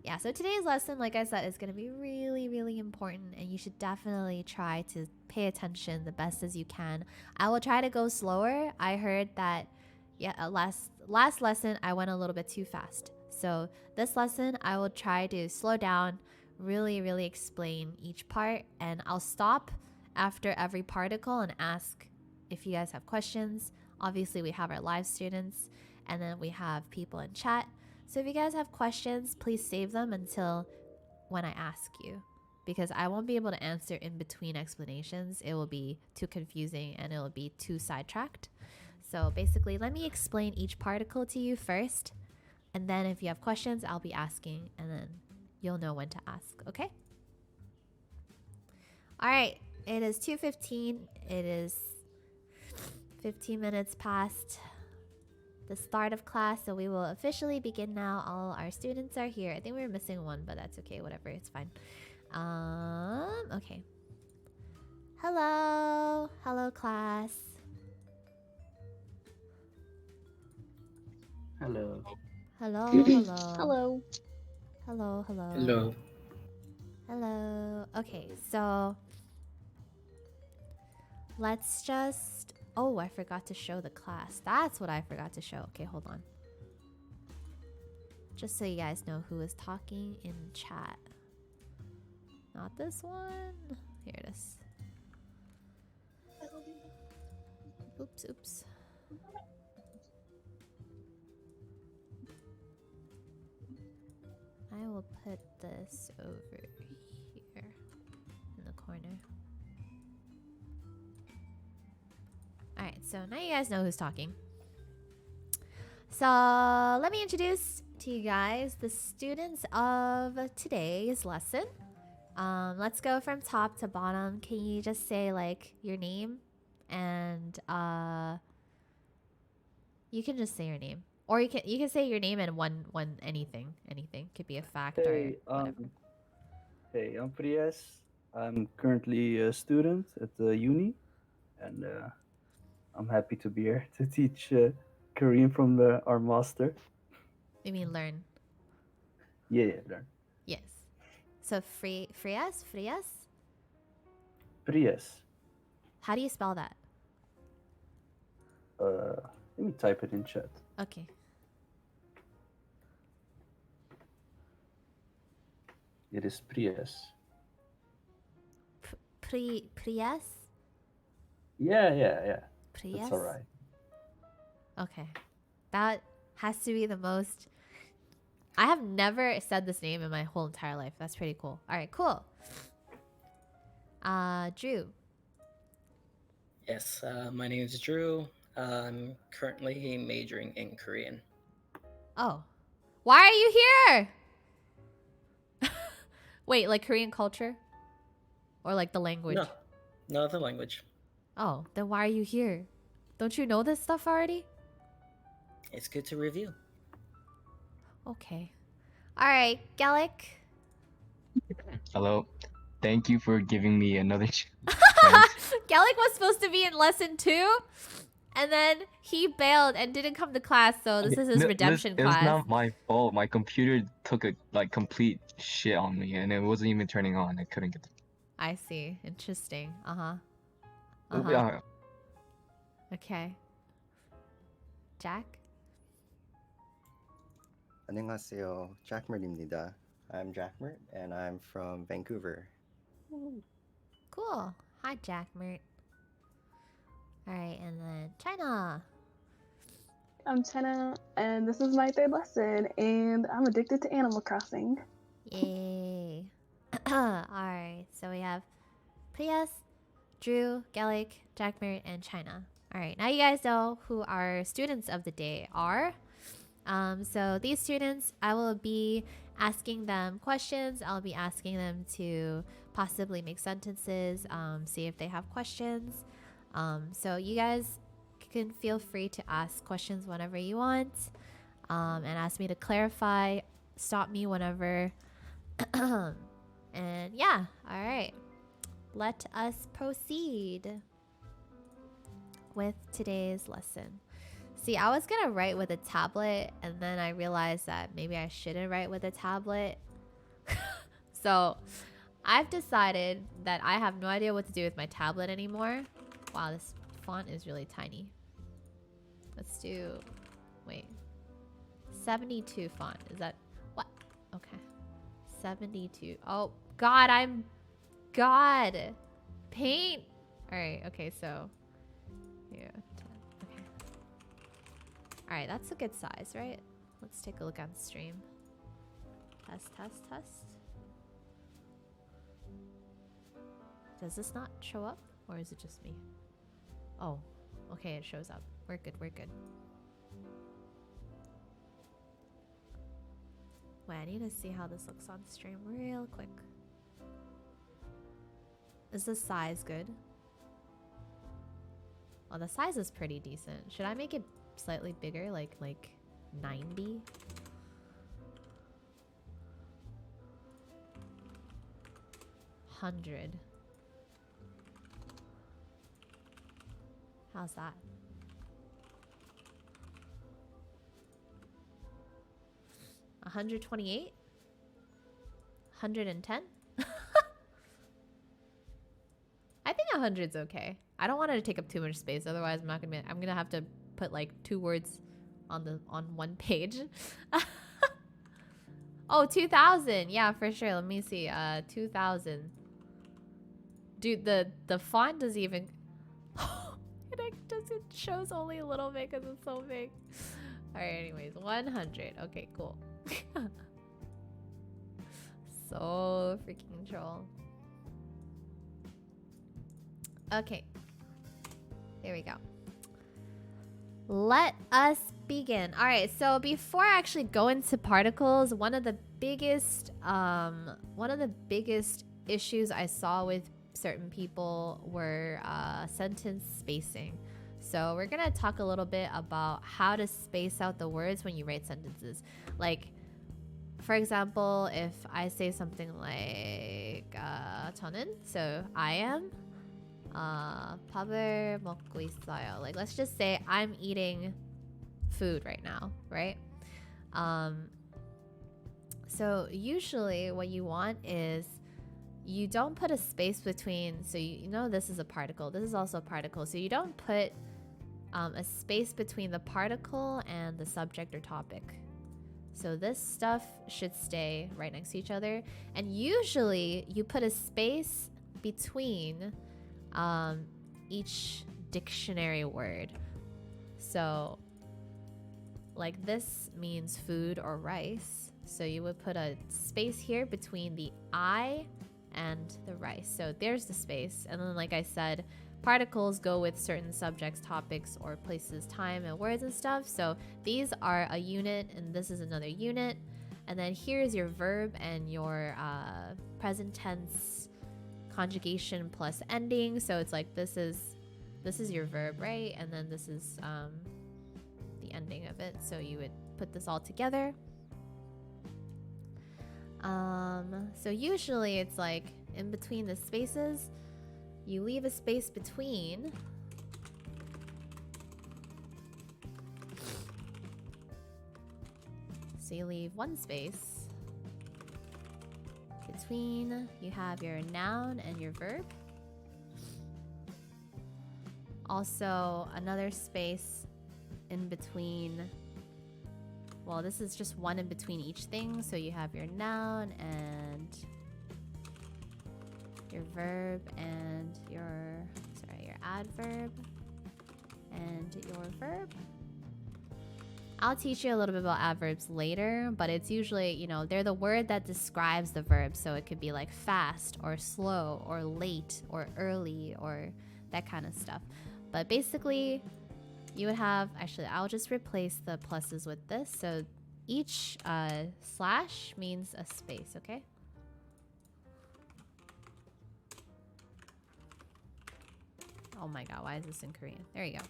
Yeah, so today's lesson, like I said, is going to be really, really important, and you should definitely try to pay attention the best as you can. I will try to go slower. I heard that, yeah, last lesson I went a little bit too fast. So this lesson, I will try to slow down, really, really explain each part, and I'll stop after every particle and ask if you guys have questions. Obviously, we have our live students, and then we have people in chat. So if you guys have questions, please save them until when I ask you, because I won't be able to answer in between explanations. It will be too confusing and it will be too sidetracked. So basically, let me explain each particle to you first, and then if you have questions, I'll be asking, and then you'll know when to ask, okay? All right, it is 2:15. It is 15 minutes past the start of class, so we will officially begin now. All our students are here. I think we were missing one, but that's okay. Whatever, it's fine. Okay. Hello, class. Hello. Hello. Hello. Hello. Hello. Okay, so let's just. Oh, I forgot to show the class. That's what I forgot to show. Okay, hold on. Just so you guys know who is talking in chat. Not this one. Here it is. Oops. I will put this over here in the corner. Alright, so now you guys know who's talking. So let me introduce to you guys the students of today's lesson. Let's go from top to bottom. Can you just say like your name, and you can just say your name, or you can say your name and one anything could be a fact or whatever. Hey, I'm Prias. I'm currently a student at the uni, and I'm happy to be here to teach Korean from our master. You mean learn? Yeah, learn. Yes. So Frias. Prias. How do you spell that? Let me type it in chat. Okay. It is Prias. Prias? Yeah. Prias? That's alright. Okay. That has to be the most... I have never said this name in my whole entire life. That's pretty cool. Alright, cool. Drew. Yes, my name is Drew. I'm currently majoring in Korean. Oh. Why are you here? Wait, like Korean culture? Or like the language? No, the language. Oh, then why are you here? Don't you know this stuff already? It's good to review. Okay. Alright, Gallic. Hello. Thank you for giving me another chance. Gallic was supposed to be in lesson 2, and then he bailed and didn't come to class, so this is his redemption class. It's not my fault. My computer took a complete shit on me, and it wasn't even turning on. I couldn't get. I see. Interesting. Yeah. Okay. Jack? 안녕하세요. Jackmert입니다. I'm Jackmert, and I'm from Vancouver. Cool. Hi, Jackmert. Alright, and then China. I'm Chena, and this is my 3rd lesson, and I'm addicted to Animal Crossing. Yay. Alright, so we have Prius, Drew, Gallic, Jackmert, and China. Alright, now you guys know who our students of the day are. So these students, I will be asking them questions. I'll be asking them to possibly make sentences, see if they have questions. So you guys can feel free to ask questions whenever you want, and ask me to clarify, stop me whenever. And yeah, all right. Let us proceed with today's lesson. See, I was gonna write with a tablet, and then I realized that maybe I shouldn't write with a tablet. So I've decided that I have no idea what to do with my tablet anymore. Wow, this font is really tiny. Let's do, wait, 72 font. Is that, what? Okay. 72. Oh, God, God. Paint. All right, okay, so, yeah, 10, okay. All right, that's a good size, right? Let's take a look on stream. Test, test, test. Does this not show up? Or is it just me? Oh, okay, it shows up. We're good, we're good. Wait, I need to see how this looks on stream real quick. Is the size good? Well, the size is pretty decent. Should I make it slightly bigger, like 90? $100. How's that? $128? $110? I think 100's okay. I don't want it to take up too much space, otherwise I'm gonna have to put like 2 words on one page. Oh, 2000. Yeah, for sure. Let me see. 2000. Dude, the font doesn't even it shows only a little bit because it's so big. All right, anyways, 100. Okay, cool. So freaking troll. Okay, there we go. Let us begin. All right, so before I actually go into particles, one of the biggest issues I saw with certain people were sentence spacing. So we're gonna talk a little bit about how to space out the words when you write sentences. Like, for example, if I say something like 저는, so I am, 밥을 먹고 있어요. Like, let's just say I'm eating food right now, right? So usually what you want is you don't put a space between, so you know this is a particle, this is also a particle, so you don't put a space between the particle and the subject or topic. So this stuff should stay right next to each other, and usually you put a space between each dictionary word. So like this means food or rice, so you would put a space here between the I and the rice. So there's the space, and then like I said, particles go with certain subjects, topics, or places, time, and words and stuff. So these are a unit, and this is another unit. And then here's your verb and your present tense conjugation plus ending. So it's like this is your verb, right? And then this is the ending of it. So you would put this all together. So usually it's like in between the spaces, you leave a space between. So you leave one space between, you have your noun and your verb. Also another space in between, well, this is just one in between each thing. So you have your noun and your verb and your adverb and your verb. I'll teach you a little bit about adverbs later, but it's usually, you know, they're the word that describes the verb. So it could be like fast or slow or late or early or that kind of stuff. But basically, you would have, actually, I'll just replace the pluses with this. So each slash means a space, okay? Oh my god, why is this in Korean? There you go.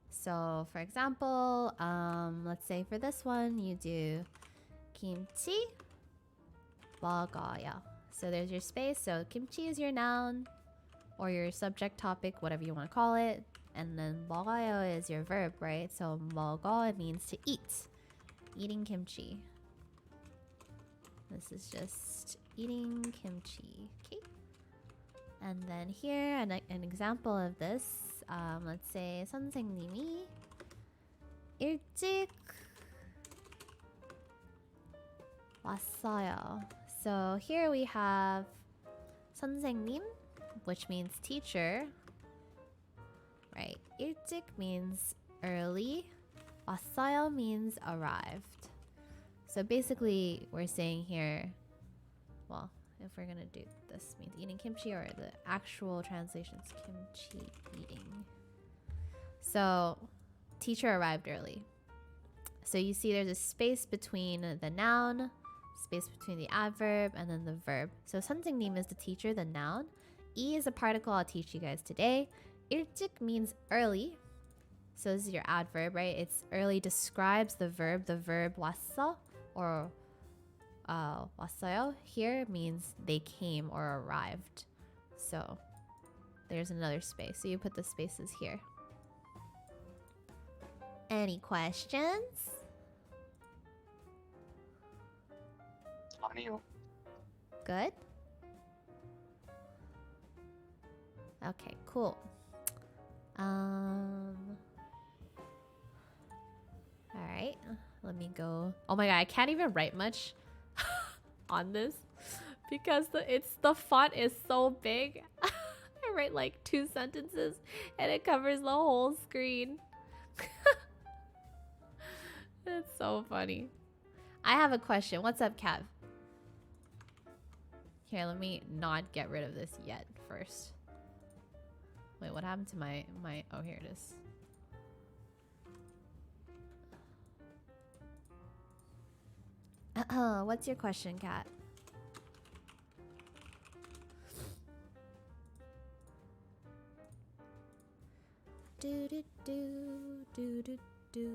So, for example, let's say for this one, you do kimchi 먹어요. So there's your space. So kimchi is your noun or your subject, topic, whatever you want to call it. And then 먹어요 is your verb, right? So 먹어, it means to eat. Eating kimchi. This is just eating kimchi. Okay. And then here, an example of this. Let's say 선생님이 일찍 왔어요. So here we have 선생님, which means teacher. Right. 일찍 means early. 왔어요 means arrived. So basically, we're saying here, well, if we're gonna do this means eating kimchi, or the actual translation's kimchi eating. So, teacher arrived early. So you see there's a space between the noun, space between the adverb, and then the verb. So 선생님 is the teacher, the noun. E is a particle I'll teach you guys today. 일찍 means early. So this is your adverb, right? It's early describes the verb. The verb 왔어 or 왔어요 here means they came or arrived. So there's another space. So you put the spaces here. Any questions? 아니요. Good? Okay, cool. Alright, let me go. Oh my god, I can't even write much on this because the font is so big. I write like 2 sentences and it covers the whole screen. It's so funny. I have a question. What's up, Kev? Here, let me not get rid of this yet first. Wait, what happened to my oh, here it is. What's your question, Kat? Do do do do do do.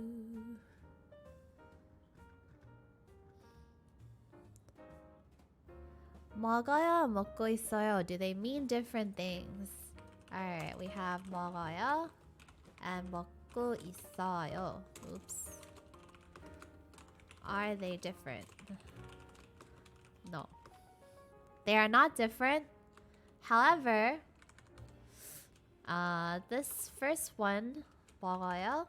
먹어요, 먹고 있어요. Do they mean different things? Alright, we have 먹어요 and 먹고 있어요. Oops. Are they different? No. They are not different. However, this first one, 먹어요,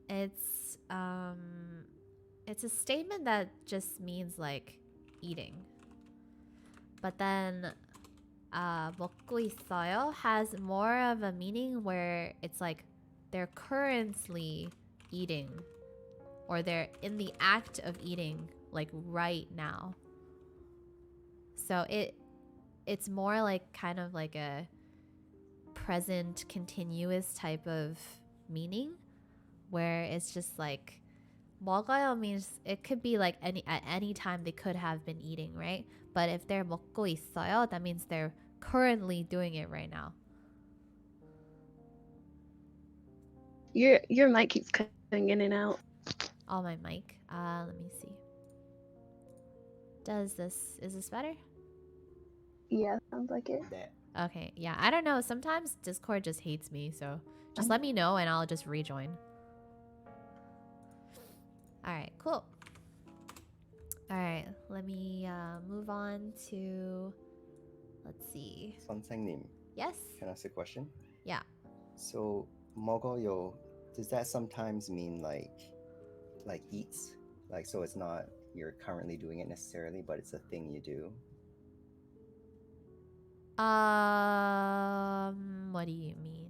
it's a statement that just means like eating. But then 먹고 있어요 has more of a meaning where it's like they're currently eating, or they're in the act of eating, like right now. So it's more like kind of like a present continuous type of meaning, where it's just like 먹어요 means it could be like at any time they could have been eating, right? But if they're 먹고 있어요, that means they're currently doing it right now. Your mic keeps cutting in and out. Oh, my mic. Let me see. Is this better? Yeah, sounds like it. That. Okay, yeah. I don't know. Sometimes Discord just hates me, so just let me know and I'll just rejoin. Alright, cool. Alright, let me move on to... Let's see. 선생님, Yes? can I ask a question? Yeah. So, 먹어요, does that sometimes mean like eats? Like, so it's not you're currently doing it necessarily, but it's a thing you do? What do you mean?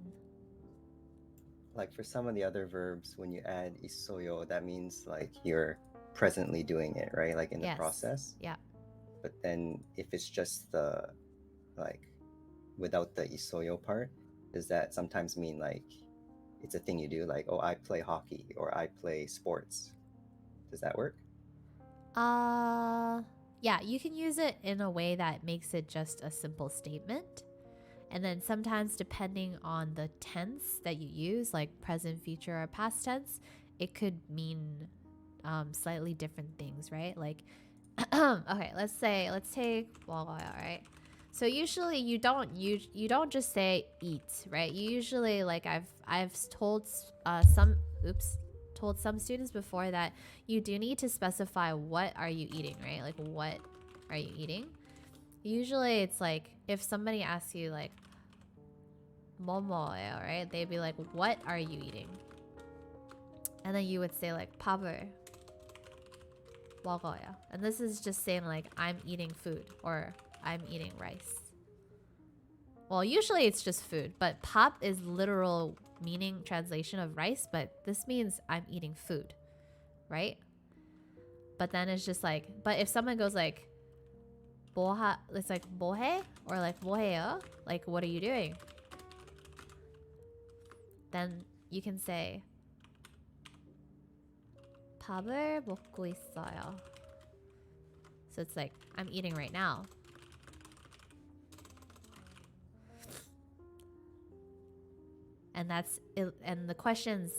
Like for some of the other verbs, when you add 있어요, that means like you're presently doing it, right? Like in the Yes. process. Yeah. But then if it's just the like without the 있어요 part, does that sometimes mean like it's a thing you do? Like, oh, I play hockey or I play sports. Does that work? Yeah, you can use it in a way that makes it just a simple statement. And then sometimes depending on the tense that you use, like present, future, or past tense, it could mean slightly different things, right? Like, okay, let's take 먹어요, right? So usually you don't just say eat, right? You usually, like I've told told some students before that you do need to specify what are you eating, right? Like, what are you eating? Usually it's like, if somebody asks you like, 뭐뭐예요, right? They'd be like, what are you eating? And then you would say like, 밥을 먹어요. And this is just saying like, I'm eating food, or I'm eating rice. Well, usually it's just food, but 밥 is literal meaning translation of rice, but this means I'm eating food, right? But then it's just like, but if someone goes like, it's like 뭐해? Or like 뭐해요? Like, what are you doing? Then you can say 밥을 먹고 있어요. So it's like, I'm eating right now. And that's it, and the question's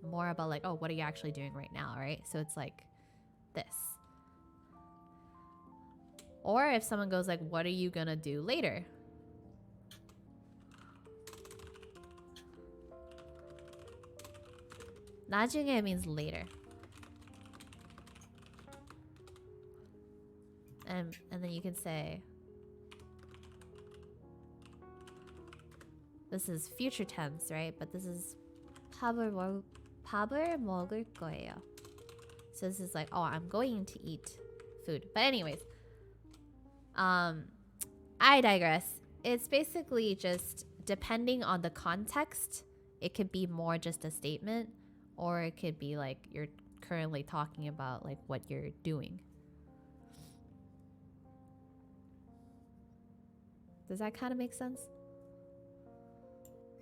more about like, oh, what are you actually doing right now, right? So it's like this. Or if someone goes like, what are you gonna do later? 나중에 means later. And then you can say, this is future tense, right? But this is 밥을 먹을 거예요. So this is like, oh, I'm going to eat food. But anyways, I digress. It's basically just depending on the context. It could be more just a statement, or it could be like you're currently talking about like what you're doing. Does that kind of make sense?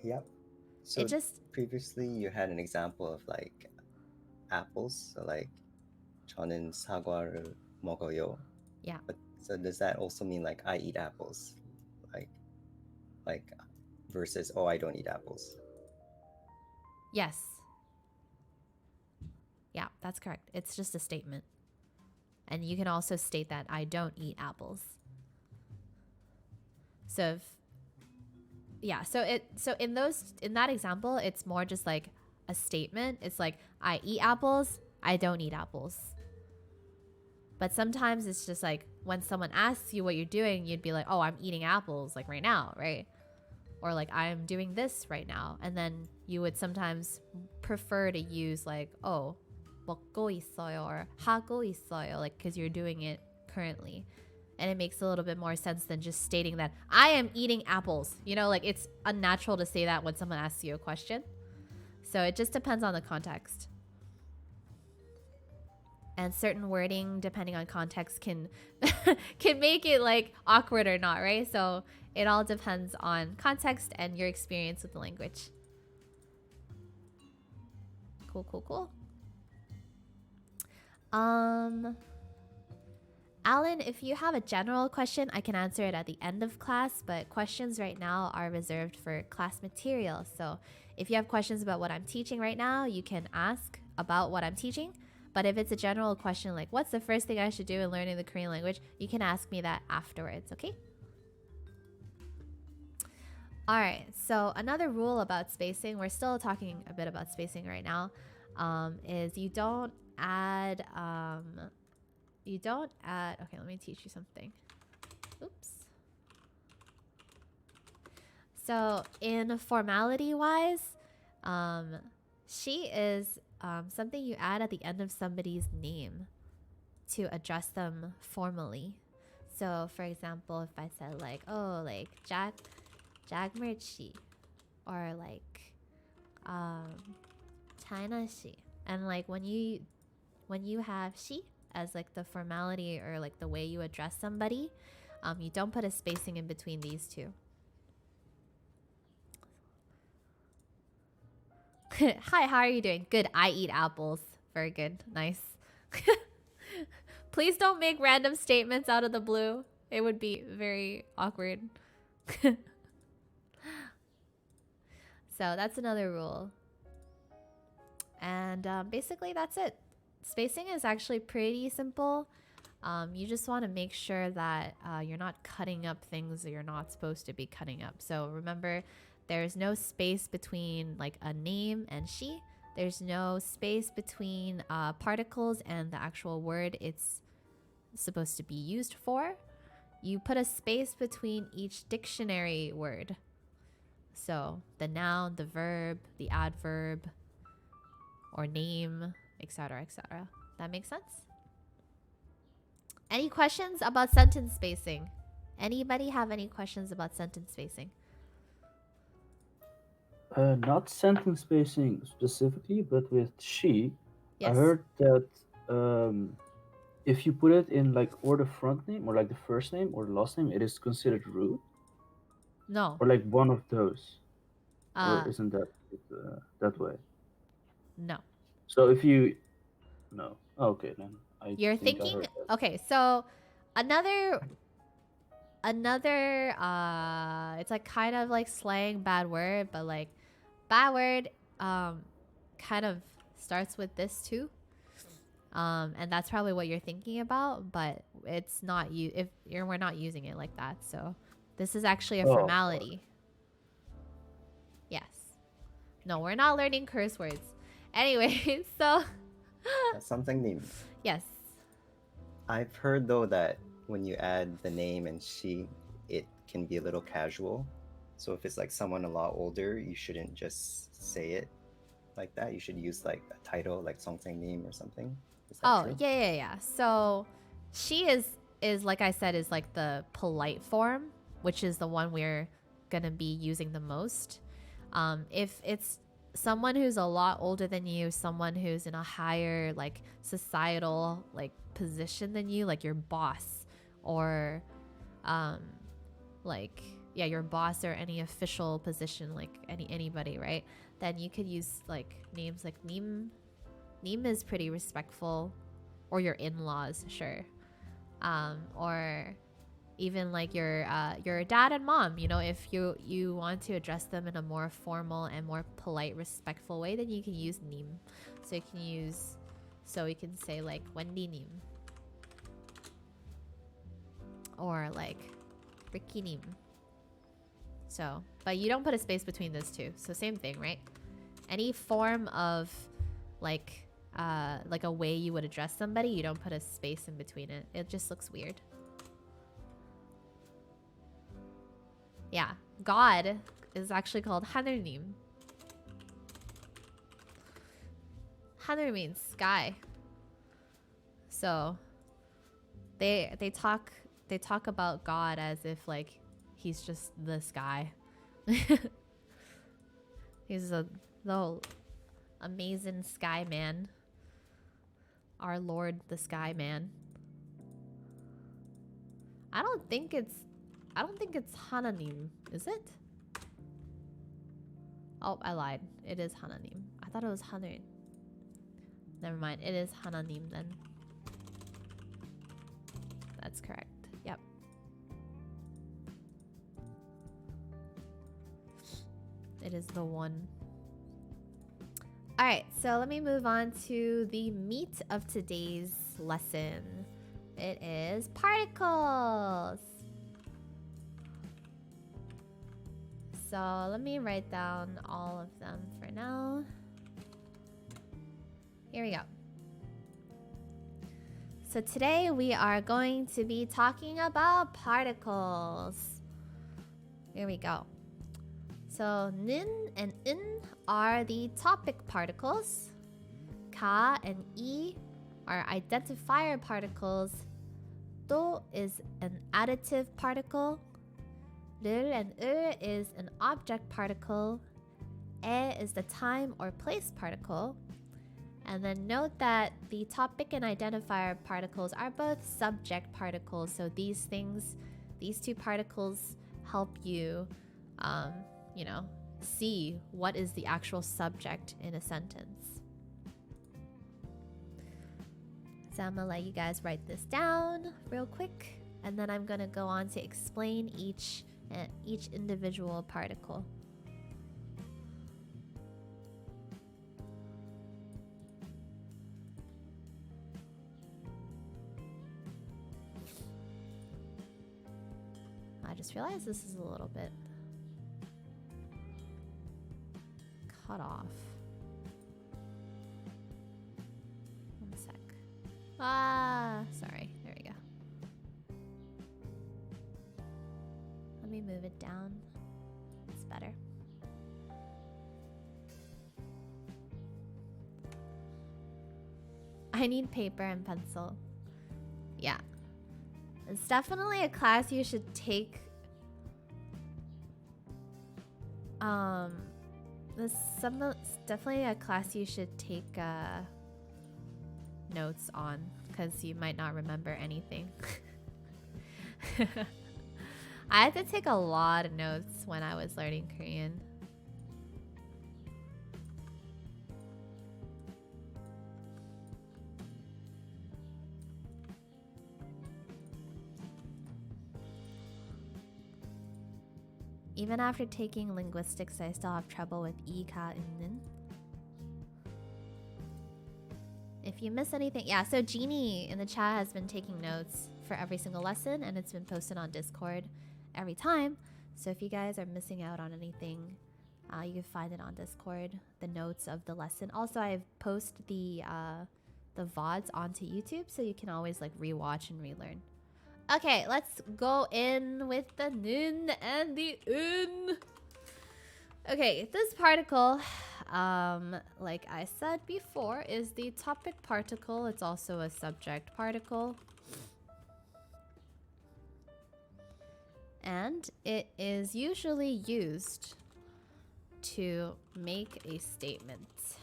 Yep. So It just previously you had an example of like apples. So like 저는 사과를 먹어요. Yeah. But so does that also mean like I eat apples? Like versus oh I don't eat apples. Yes. Yeah, that's correct. It's just a statement. And you can also state that I don't eat apples. So if, yeah, so in that example, it's more just like a statement. It's like I eat apples, I don't eat apples. But sometimes it's just like when someone asks you what you're doing, you'd be like, "Oh, I'm eating apples like right now," right? Or like I'm doing this right now. And then you would sometimes prefer to use like, "Oh, 먹고 있어요," or 하고 있어요, like because you're doing it currently. And it makes a little bit more sense than just stating that I am eating apples. You know, like it's unnatural to say that when someone asks you a question. So it just depends on the context. And certain wording, depending on context, can make it like awkward or not, right? So it all depends on context and your experience with the language. Cool. Alan, if you have a general question, I can answer it at the end of class, but questions right now are reserved for class material. So if you have questions about what I'm teaching right now, you can ask about what I'm teaching. But if it's a general question like, what's the first thing I should do in learning the Korean language, you can ask me that afterwards, okay? All right, so another rule about spacing, we're still talking a bit about spacing right now, is you don't add, okay, let me teach you something. Oops. So in formality wise, she is something you add at the end of somebody's name to address them formally. So for example, if I said like, oh, like Jagmerchi, or like China she, and like when you have she as like the formality or like the way you address somebody, you don't put a spacing in between these two. Hi, how are you doing? Good. I eat apples. Very good. Nice. Please don't make random statements out of the blue. It would be very awkward. So that's another rule. And basically that's it. Spacing is actually pretty simple. You just want to make sure that you're not cutting up things that you're not supposed to be cutting up. So remember, there's no space between like a name and she, There's no space between particles and the actual word it's supposed to be used for. You put a space between each dictionary word. So the noun, the verb, the adverb, or name, etc., etc. That makes sense? Any questions about sentence spacing? Anybody have any questions about sentence spacing? Not sentence spacing specifically, but with she, I Yes. heard that if you put it in like or the front name or like the first name or the last name, it is considered rude, No. or like one of those, or Uh, isn't that that way? no. So if you no, okay then I You're think I thinking, heard that. okay, so another it's like kind of like slang bad word, but like bad word kind of starts with this too. And that's probably what you're thinking about, but it's not you if you're we're not using it like that. So this is actually a Oh, formality. Yes. No, we're not learning curse words. Anyway, so Something new. yes. I've heard though that when you add the name and she, it can be a little casual. So if it's like someone a lot older, you shouldn't just say it like that. You should use like a title, like something name or something. Is that Oh, true? yeah. So she is like I said is like the polite form, which is the one we're gonna be using the most. If it's someone who's a lot older than you, someone who's in a higher like societal like position than you, like your boss or like yeah, your boss or any official position, like anybody, right? Then you could use like names like Nim. Nim is pretty respectful, or your in-laws, sure. Or even like your dad and mom, you know, if you want to address them in a more formal and more polite, respectful way, then you can use Nim. So you can say like Wendy Nim, or like Ricky Nim. So, but you don't put a space between those two. So same thing, right? Any form of like a way you would address somebody, you don't put a space in between it. It just looks weird. Yeah, God is actually called Hanunim. Hanur means sky. So they talk about God as if like he's just the sky. He's the amazing sky man. Our Lord, the Sky Man. I don't think it's Hananim, is it? Oh, I lied. It is Hananim. I thought it was Hanun. Never mind. It is Hananim then. That's correct. Yep. It is the one. Alright, so let me move on to the meat of today's lesson. It is particles. So let me write down all of them for now. Here we go. So today we are going to be talking about particles. Here we go. So nin and in are the topic particles. Ka and i are identifier particles. Do is an additive particle. Ril and is an object particle. E is the time or place particle. And then note that the topic and identifier particles are both subject particles. So these two particles help you, you know, see what is the actual subject in a sentence. So I'm gonna let you guys write this down real quick, and then I'm gonna go on to explain each individual particle. I just realized this is a little bit cut off. Sorry. There we go. Let me move it down. It's better. I need paper and pencil. Yeah. It's definitely a class you should take. It's definitely a class you should take notes on, because you might not remember anything. I had to take a lot of notes when I was learning Korean. Even after taking linguistics, I still have trouble with ika and nin. If you miss anything, yeah, so Jeannie in the chat has been taking notes for every single lesson, and it's been posted on Discord every time. So if you guys are missing out on anything, you can find it on Discord, the notes of the lesson. Also, I've posted the VODs onto YouTube, so you can always like rewatch and relearn. Okay, let's go in with the nin and the un. Okay, this particle, like I said before, is the topic particle. It's also a subject particle. And it is usually used to make a statement.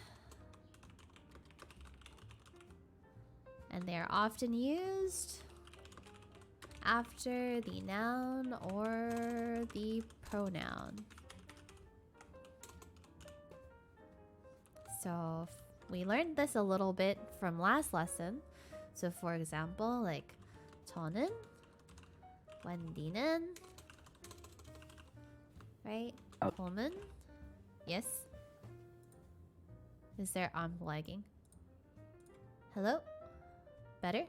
And they are often used after the noun or the pronoun. So we learned this a little bit from last lesson. So for example, like 저는, Wendy는, right? 봄은, yes. Is there lagging? Hello? Better?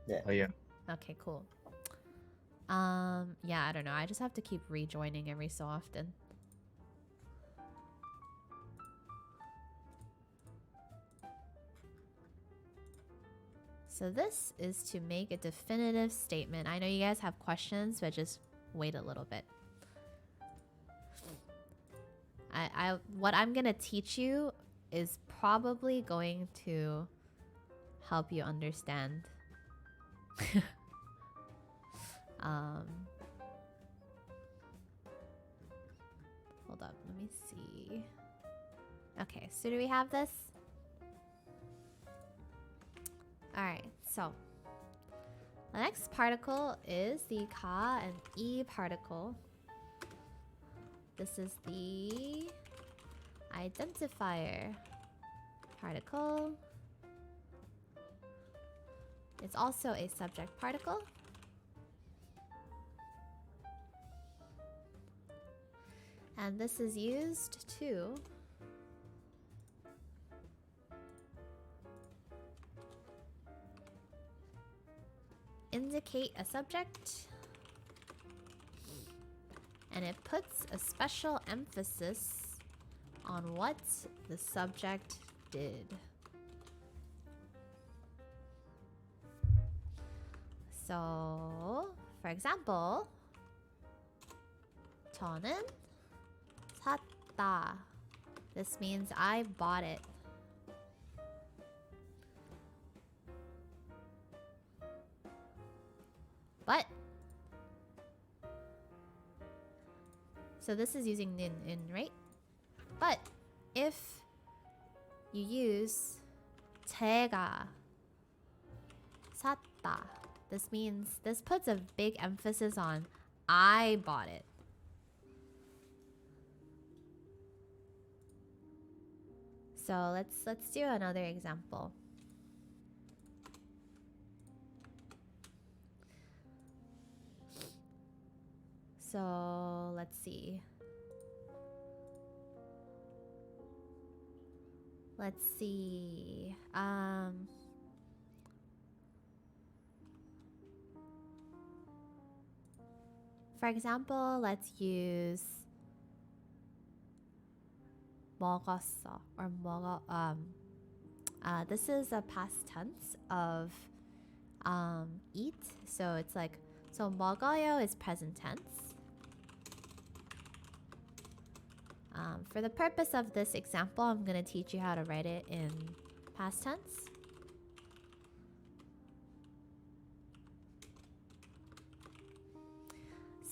Yeah. Oh yeah. Okay, cool. Yeah, I don't know. I just have to keep rejoining every so often. So this is to make a definitive statement. I know you guys have questions, but just wait a little bit. What I'm gonna teach you is probably going to help you understand. Hold up, let me see. Okay, so do we have this? Alright, so the next particle is the ka and e particle. This is the identifier particle. It's also a subject particle. And this is used to indicate a subject, and it puts a special emphasis on what the subject did. So, for example, 저는 샀다. This means I bought it. But so this is using nin, right? But if you use 제가 샀다, this means this puts a big emphasis on I bought it. So let's do another example. So let's see. For example, let's use 먹었어 or This is a past tense of eat. So it's like, so 먹어요 is present tense. For the purpose of this example, I'm going to teach you how to write it in past tense.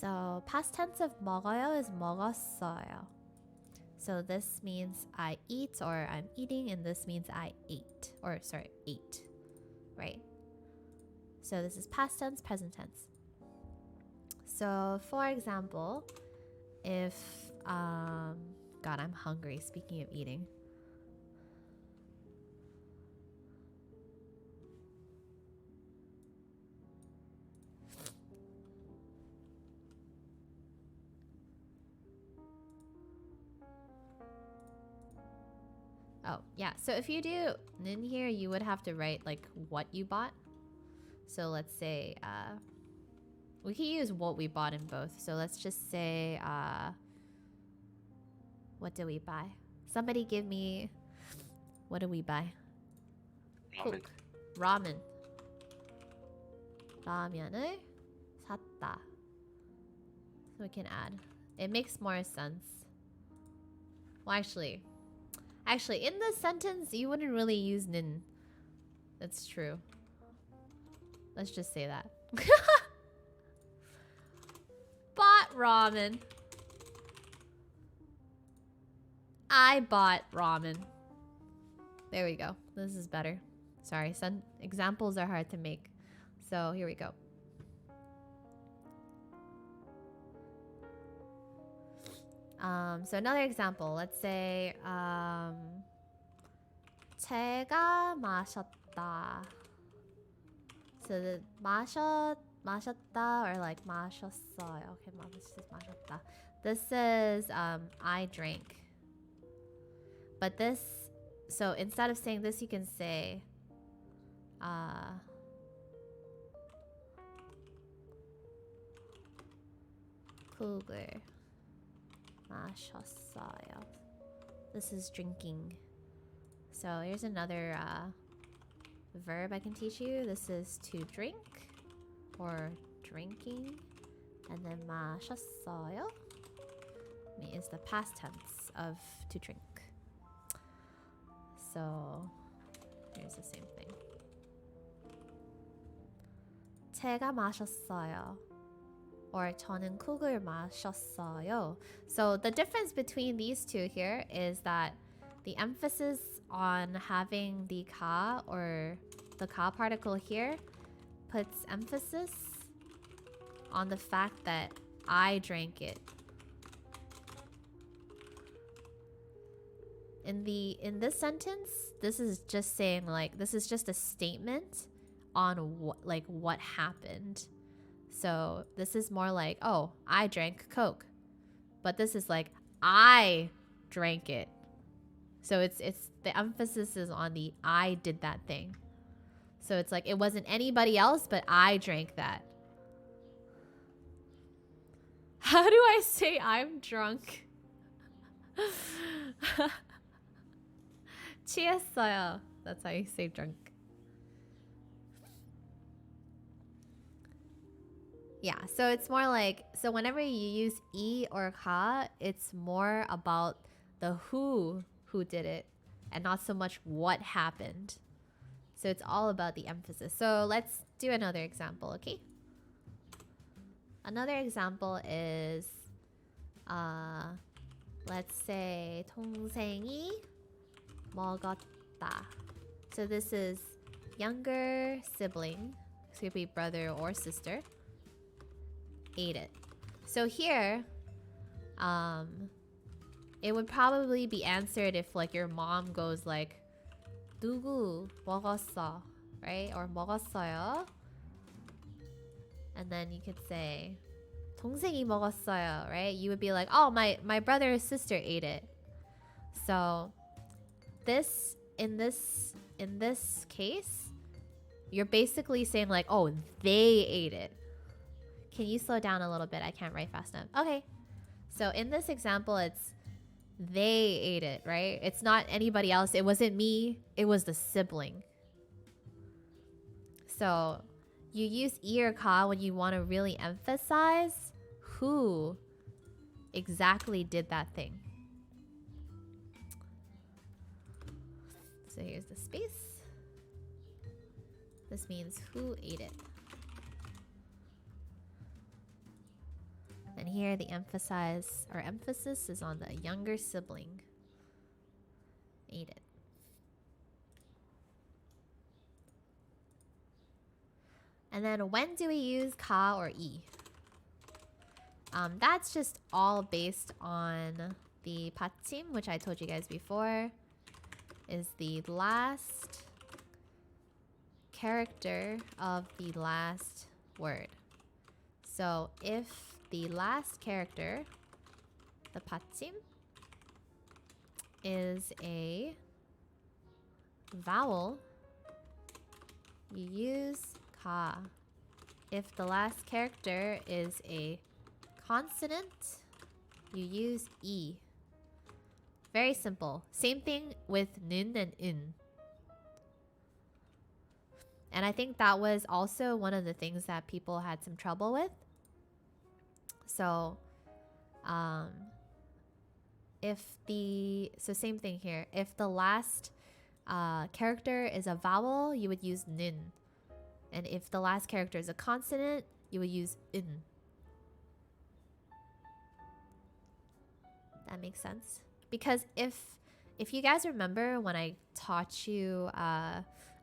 So past tense of 먹어요 is 먹었어요. So this means I eat or I'm eating, and this means I ate. Or sorry, ate. Right? So this is past tense, present tense. So for example, if God, I'm hungry, speaking of eating. Oh, yeah. So if you do in here, you would have to write like what you bought. So let's say we can use what we bought in both. So let's just say what did we buy? Somebody give me, what did we buy? Ramen. Ramen. 라면을 샀다. So we can add. It makes more sense. Well, actually, in this sentence, you wouldn't really use 는. That's true. Let's just say that. Bought ramen. I bought ramen. There we go. This is better. Sorry, some examples are hard to make. So here we go. So another example. Let's say 제가 마셨다. So the 마셨다 or like 마셨어요. Okay, this is 마셨다. This is I drank. But this, so instead of saying this, you can say 국을 마셨어요. This is drinking. So here's another verb I can teach you. This is to drink or drinking. And then 마셨어요 is the past tense of to drink. So here's the same thing. 제가 마셨어요. Or 저는 국을 마셨어요. So the difference between these two here is that the emphasis on having the ka or the ka particle here puts emphasis on the fact that I drank it. In this sentence, this is just saying like this is just a statement on what happened. So this is more like, oh, I drank Coke. But this is like I drank it. So it's the emphasis is on the I did that thing. So it's like it wasn't anybody else, but I drank that. How do I say I'm drunk? 취했어요. That's how you say drunk. Yeah, so it's more like, so whenever you use e or ka, it's more about the who did it and not so much what happened. So it's all about the emphasis. So let's do another example, okay? Another example is, let's say 동생이 먹었다. So this is younger sibling, this could be brother or sister, ate it. So here, it would probably be answered if like your mom goes like 누구 먹었어, right? Or 먹었어요. And then you could say 동생이 먹었어요, right? You would be like, oh, my brother or sister ate it. So this in this case, you're basically saying like, oh, they ate it. Can you slow down a little bit? I can't write fast enough. Okay. So in this example, it's They ate it, right? It's not anybody else. It wasn't me. It was the sibling. So you use E or ka when you want to really emphasize who exactly did that thing. So here's the space. This means who ate it. And here the emphasis is on the younger sibling. Ate it. And then when do we use ka or e? That's just all based on the patim, which I told you guys before, is the last character of the last word. So if the last character, the patim, is a vowel, you use ka. If the last character is a consonant, you use e. Very simple. Same thing with nin and in. And I think that was also one of the things that people had some trouble with. So, same thing here. If the last character is a vowel, you would use nin. And if the last character is a consonant, you would use in. That makes sense? Because if you guys remember when I taught you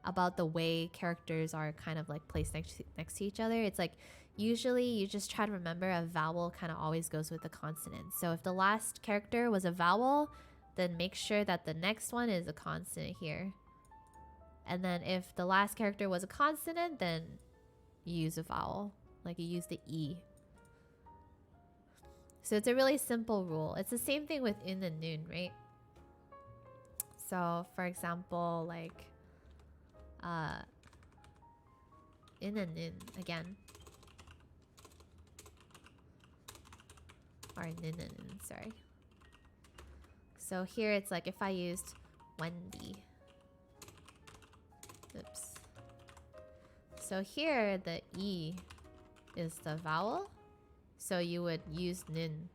about the way characters are kind of like placed next to each other, it's like usually you just try to remember a vowel kind of always goes with a consonant. So if the last character was a vowel, then make sure that the next one is a consonant here. And then if the last character was a consonant, then you use a vowel. Like you use the E. So it's a really simple rule. It's the same thing with in and nun, right? So for example, like in and nun again. Or nin and nun, sorry. So here it's like if I used Wendy. Oops. So here the E is the vowel. So you would use nin.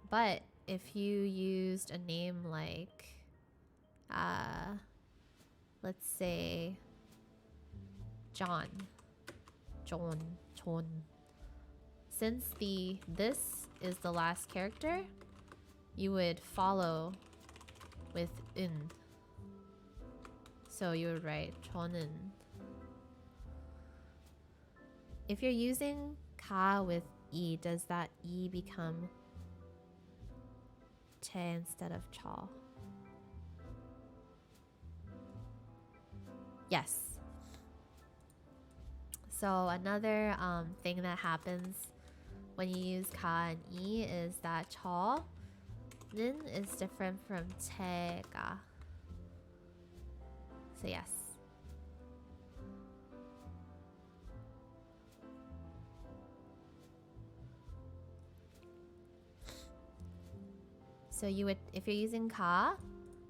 But if you used a name like let's say John. Since this is the last character, you would follow with in. So you would write 저는. If you're using ka with e, does that e become che instead of cha? Yes. So another thing that happens when you use ka and e is that cha nin is different from che가. So yes. So you would, if you're using ka,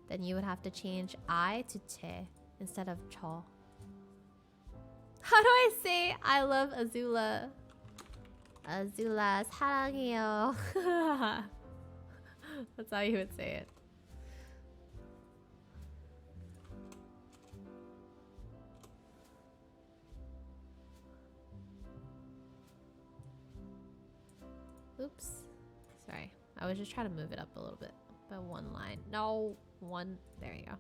then you would have to change I to che instead of cho. How do I say I love Azula? Azula 사랑해요. That's how you would say it. Oops. Sorry. I was just trying to move it up a little bit by one line. No, one. There you go.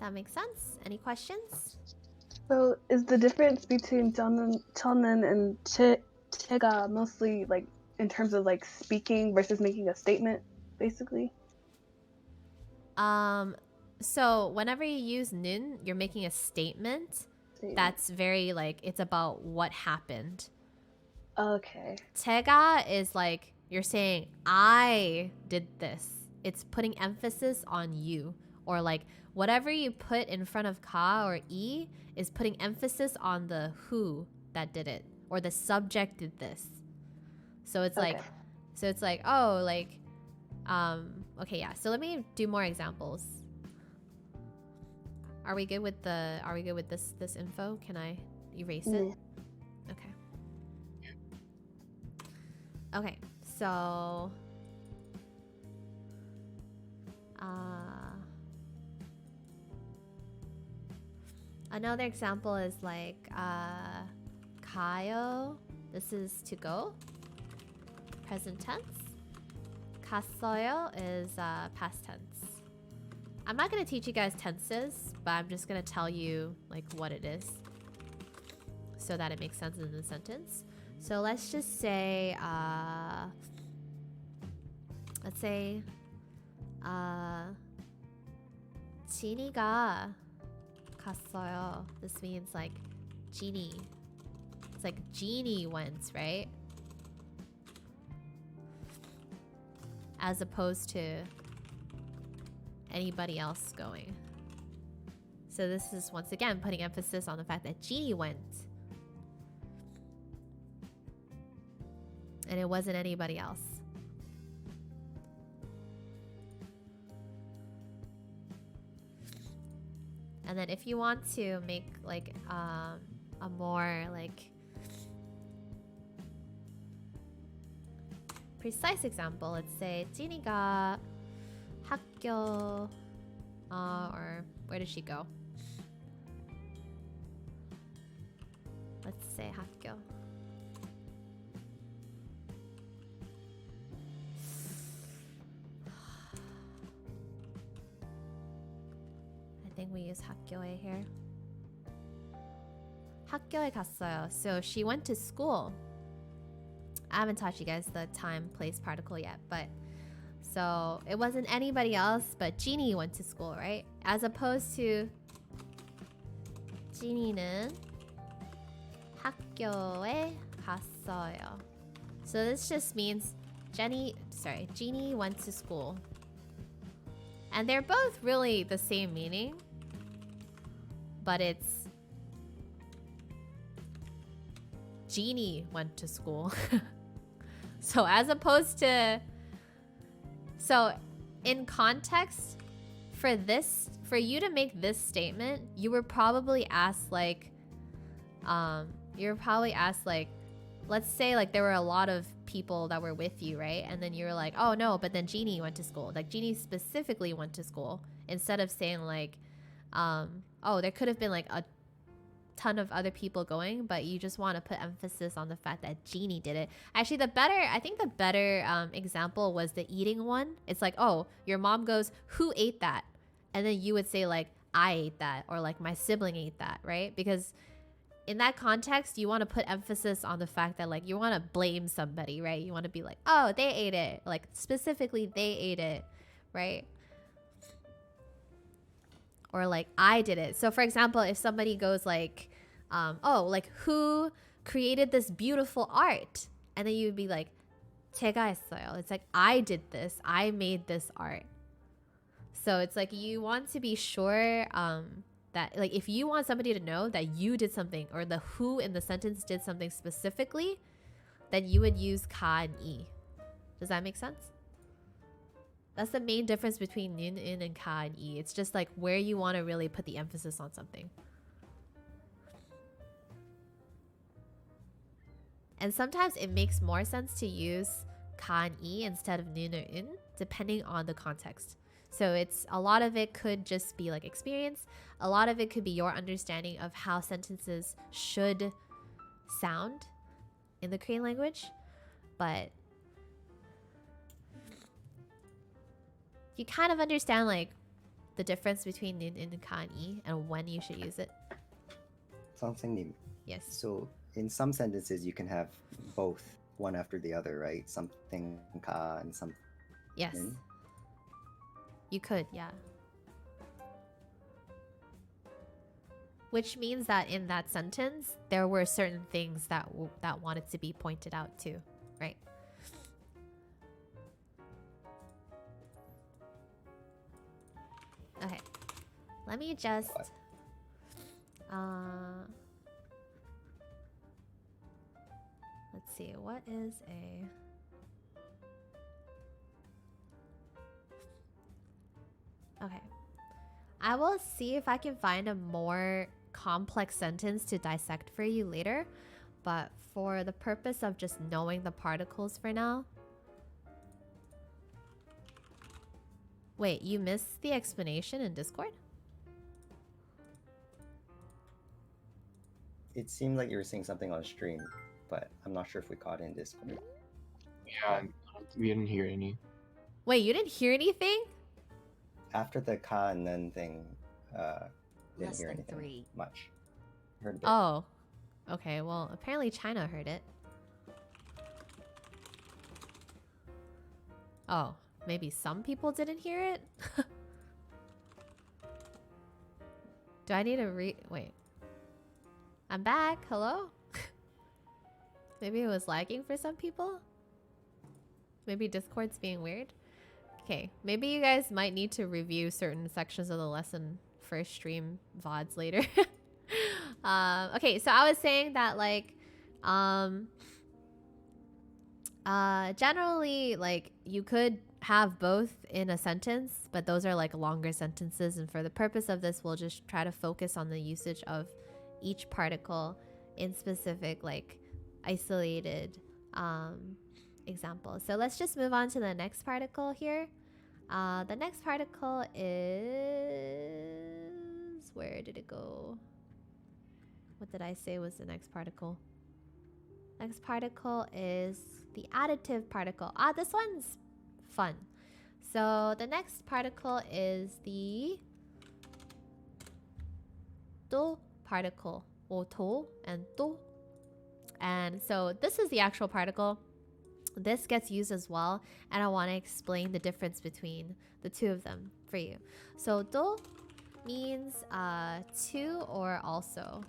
That makes sense. Any questions? So is the difference between 저는 and 제가 mostly like in terms of like speaking versus making a statement, basically? So whenever you use 는, you're making a statement. That's very like, it's about what happened. Okay. 제가 is like, you're saying, I did this. It's putting emphasis on you. Or like, whatever you put in front of ka or e is putting emphasis on the who that did it. Or the subject did this. So it's Okay. like, oh, like, okay, yeah. So let me do more examples. Are we good with this info? Can I erase it? Yeah. Okay. Okay. So another example is like 가요. This is to go. Present tense. 갔어요 is past tense. I'm not gonna teach you guys tenses, but I'm just gonna tell you like what it is, so that it makes sense in the sentence. So let's just say, 지니가 갔어요. This means like genie. It's like genie went, right? As opposed to anybody else going. So this is once again putting emphasis on the fact that genie went. And it wasn't anybody else. And then if you want to make like a more like precise example, let's say 지니가 학교 or where did she go? Let's say 학교. I think we use 학교에 here. 학교에 갔어요. So she went to school. I haven't taught you guys the time, place, particle yet, but so it wasn't anybody else, but Jeannie went to school, right? As opposed to Jeannie는 학교에 갔어요. So this just means Jeannie went to school. And they're both really the same meaning, but it's Jeannie went to school. So as opposed to, so in context, for you to make this statement, you were probably asked like, let's say like there were a lot of people that were with you, right? And then you were like, oh no, but then Jeannie went to school. Like Jeannie specifically went to school, instead of saying like, oh, there could have been like a ton of other people going, but you just want to put emphasis on the fact that Jeannie did it. Actually, I think the better example was the eating one. It's like, oh, your mom goes, who ate that? And then you would say like, I ate that, or like my sibling ate that, right? Because in that context, you want to put emphasis on the fact that like you want to blame somebody, right? You want to be like, oh, they ate it, like specifically they ate it, right? Or like I did it. So for example, if somebody goes like, oh, like who created this beautiful art? And then you'd be like, 제가 했어요. It's like I did this. I made this art. So it's like you want to be sure that like if you want somebody to know that you did something, or the who in the sentence did something specifically, then you would use 가 and 이. Does that make sense? That's the main difference between 는, in, and 가 and 이. It's just like where you want to really put the emphasis on something. And sometimes it makes more sense to use 가 and 이 instead of 는 or in, depending on the context. So it's a lot of it could just be like experience. A lot of it could be your understanding of how sentences should sound in the Korean language. But you kind of understand like the difference between 는, in, 가, and 이, and when you should use it. 선생님, Yes. so in some sentences you can have both, one after the other, right? Something ka and something. Yes. You could, yeah. Which means that in that sentence, there were certain things that wanted to be pointed out too, right? Okay. Let me just... let's let's see. What is a... Okay. I will see if I can find a more complex sentence to dissect for you later. But for the purpose of just knowing the particles for now... Wait, you missed the explanation in Discord? It seemed like you were saying something on stream, but I'm not sure if we caught it in Discord. Yeah, we didn't hear any. Wait, you didn't hear anything? After the ka and then thing, didn't Less hear than anything 3. much. Heard a bit. Oh. Okay, well, apparently China heard it. Oh, maybe some people didn't hear it? Do I need to wait. I'm back. Hello? Maybe it was lagging for some people? Maybe Discord's being weird? Okay, maybe you guys might need to review certain sections of the lesson for stream VODs later. Okay, so I was saying that like generally like you could have both in a sentence, but those are like longer sentences, and for the purpose of this we'll just try to focus on the usage of each particle in specific like isolated examples. So let's just move on to the next particle here. The next particle is... Where did it go? What did I say was the next particle? Next particle is the additive particle. Ah, this one's fun. So the next particle is the do particle. Or to and do. And so this is the actual particle. This gets used as well, and I want to explain the difference between the two of them for you. So do means to or also.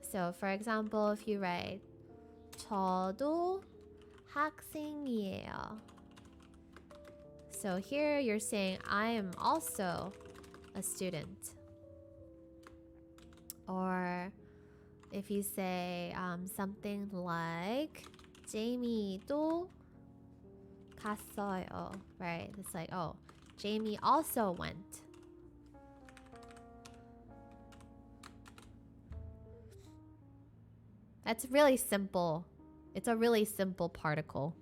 So for example, if you write 저도 학생이에요. So here you're saying I am also a student. Or if you say something like Jamie도 갔어요, right? It's like, oh, Jamie also went. That's really simple. It's a really simple particle.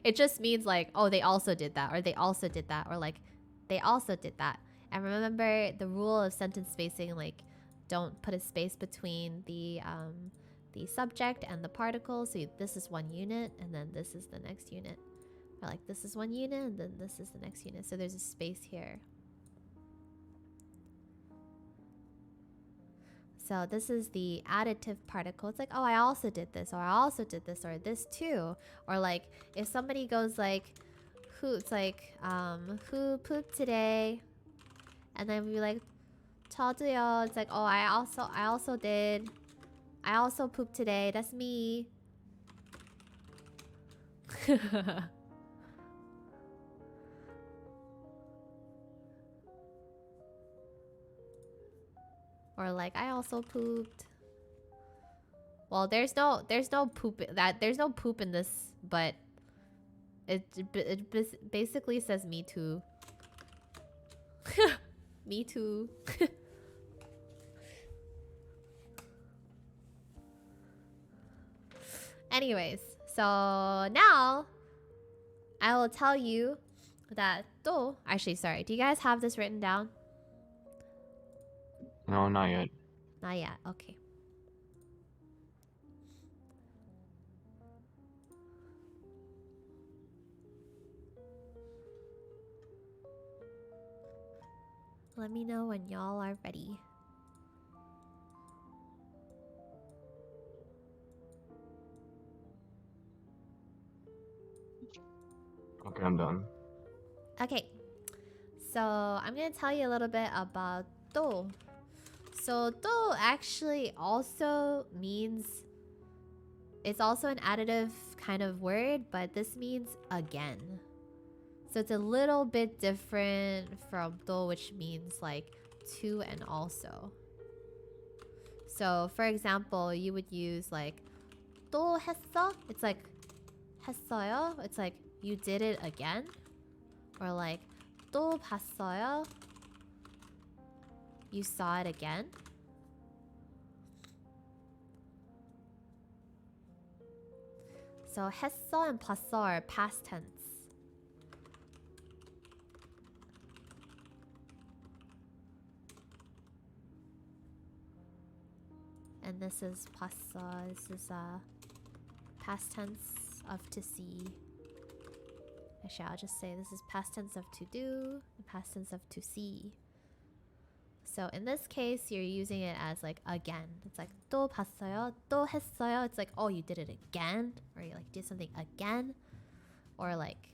It just means like, oh, they also did that, or they also did that, or like, they also did that. And remember the rule of sentence spacing, like, don't put a space between the subject and the particle. So this is one unit, and then this is the next unit. Or like this is one unit, and then this is the next unit. So there's a space here. So this is the additive particle. It's like, oh, I also did this, or I also did this, or this too. Or like if somebody goes like, who? It's like, who pooped today? And then we like, 저도요. It's like, oh, I also did. I also pooped today. That's me. Or like, I also pooped. Well, there's no poop there's no poop in this, but it basically says me too. Me too. Anyways, so now I will tell you that do. Actually, sorry. Do you guys have this written down? No, not yet. Not yet. Okay. Let me know when y'all are ready. Okay, I'm done. Okay. So I'm gonna tell you a little bit about do. So do actually also means, it's also an additive kind of word, but this means again. So it's a little bit different from do, which means like to and also. So for example, you would use like 또 했어? It's like 했어요? It's like you did it again. Or like 또 봤어요? You saw it again. So 했어 and 봤어 are past tense. And this is 봤어. This is past tense of to see. Actually, I'll just say this is past tense of to do and past tense of to see. So in this case, you're using it as like again. It's like 또 봤어요, 또 했어요. It's like, oh, you did it again, or you like did something again, or like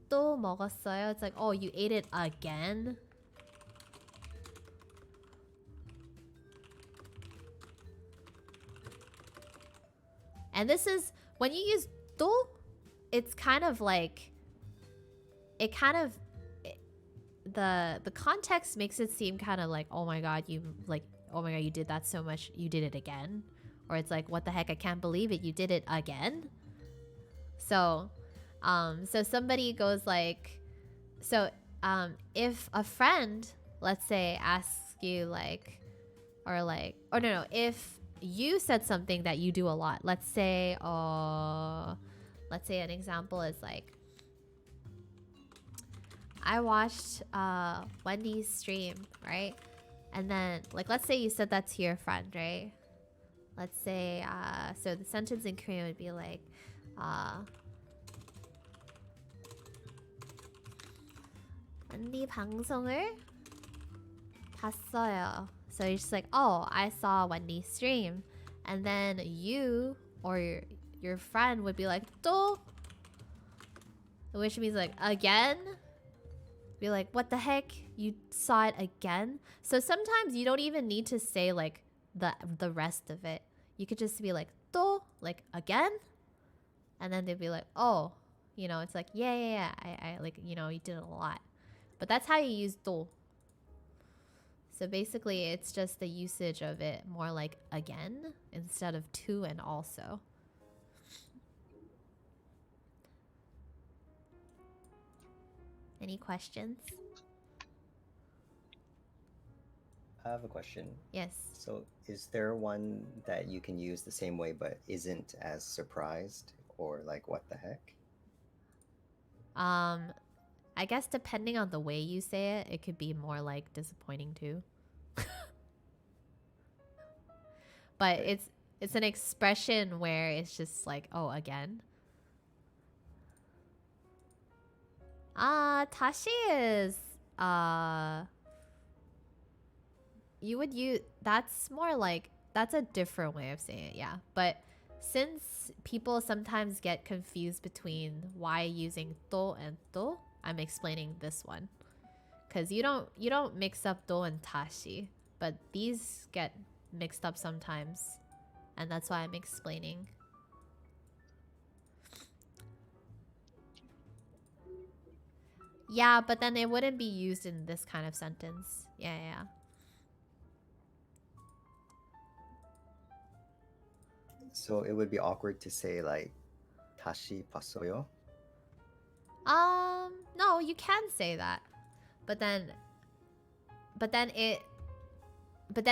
또 먹었어요. It's like, oh, you ate it again. And this is when you use 또, it's kind of like it kind of the context makes it seem kind of like, oh my god, you like, oh my god, you did that so much, you did it again. Or it's like, what the heck, I can't believe it, you did it again. So so somebody goes like, so if a friend, let's say, asks you like, or like, or no, if you said something that you do a lot, let's say an example is like, I watched Wendy's stream, right? And then, like, let's say you said that to your friend, right? Let's say, so the sentence in Korean would be like, Wendy 방송을 봤어요. So you're just like, oh, I saw Wendy's stream. And then you or your friend would be like, 또? Which means like, again? Be like, what the heck? You saw it again? So sometimes you don't even need to say like the rest of it. You could just be like, 또? Like, again? And then they'd be like, oh, you know, it's like, yeah. I like, you know, you did it a lot. But that's how you use 또. So basically, it's just the usage of it more like again instead of to and also. Any questions? I have a question. Yes. So is there one that you can use the same way but isn't as surprised, or like what the heck? I guess depending on the way you say it, it could be more like disappointing too. But Right. it's an expression where it's just like, oh, again. 다시 is you would use, that's more like, that's a different way of saying it, yeah. But since people sometimes get confused between why using 또 and 또, I'm explaining this one. Cause you don't mix up 또 and 다시, but these get mixed up sometimes. And that's why I'm explaining. Yeah, but then it wouldn't be used in this kind of sentence. Yeah. So it would be awkward to say like 다시 봤어요? No, you can say that. But then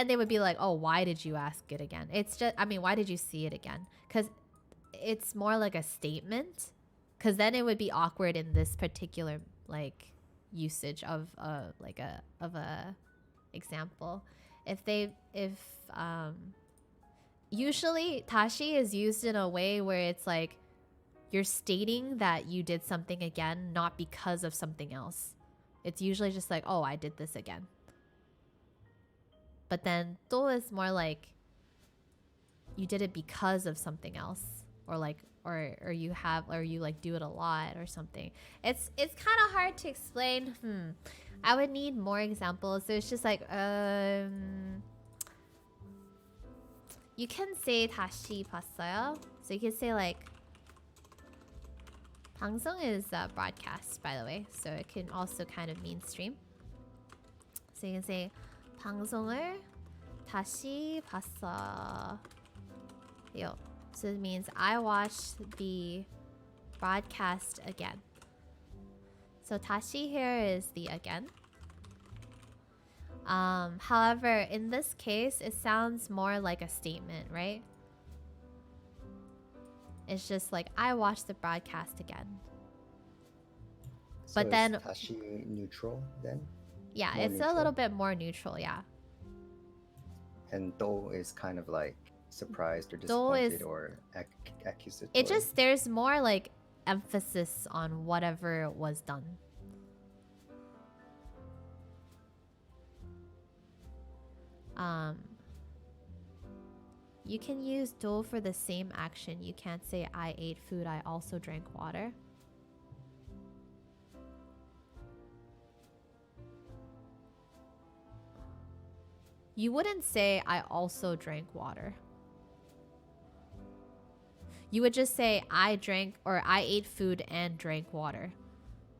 they would be like, oh, why did you ask it again? It's just, I mean, why did you see it again? Because it's more like a statement. Because then it would be awkward in this particular like usage of a example. Usually 다시 is used in a way where it's like you're stating that you did something again, not because of something else. It's usually just like, oh, I did this again. But then 또 is more like you did it because of something else, or like or you like do it a lot or something. It's kind of hard to explain. I would need more examples. So it's just like you can say 다시 봤어요. So you can say like 방송 is broadcast, by the way, so it can also kind of mean stream. So you can say 방송을 다시 봤어. Yo. So it means I watched the broadcast again. So 다시 here is the again. However, in this case, it sounds more like a statement, right? It's just like, I watched the broadcast again. So But is then- tashi neutral then? Yeah, More it's a neutral? little bit more neutral, yeah. And do is kind of like surprised or Do is- disappointed or accusatory. It just, there's more like emphasis on whatever was done. You can use do for the same action. You can't say I ate food, I also drank water. You wouldn't say I also drank water. You would just say I drank or I ate food and drank water.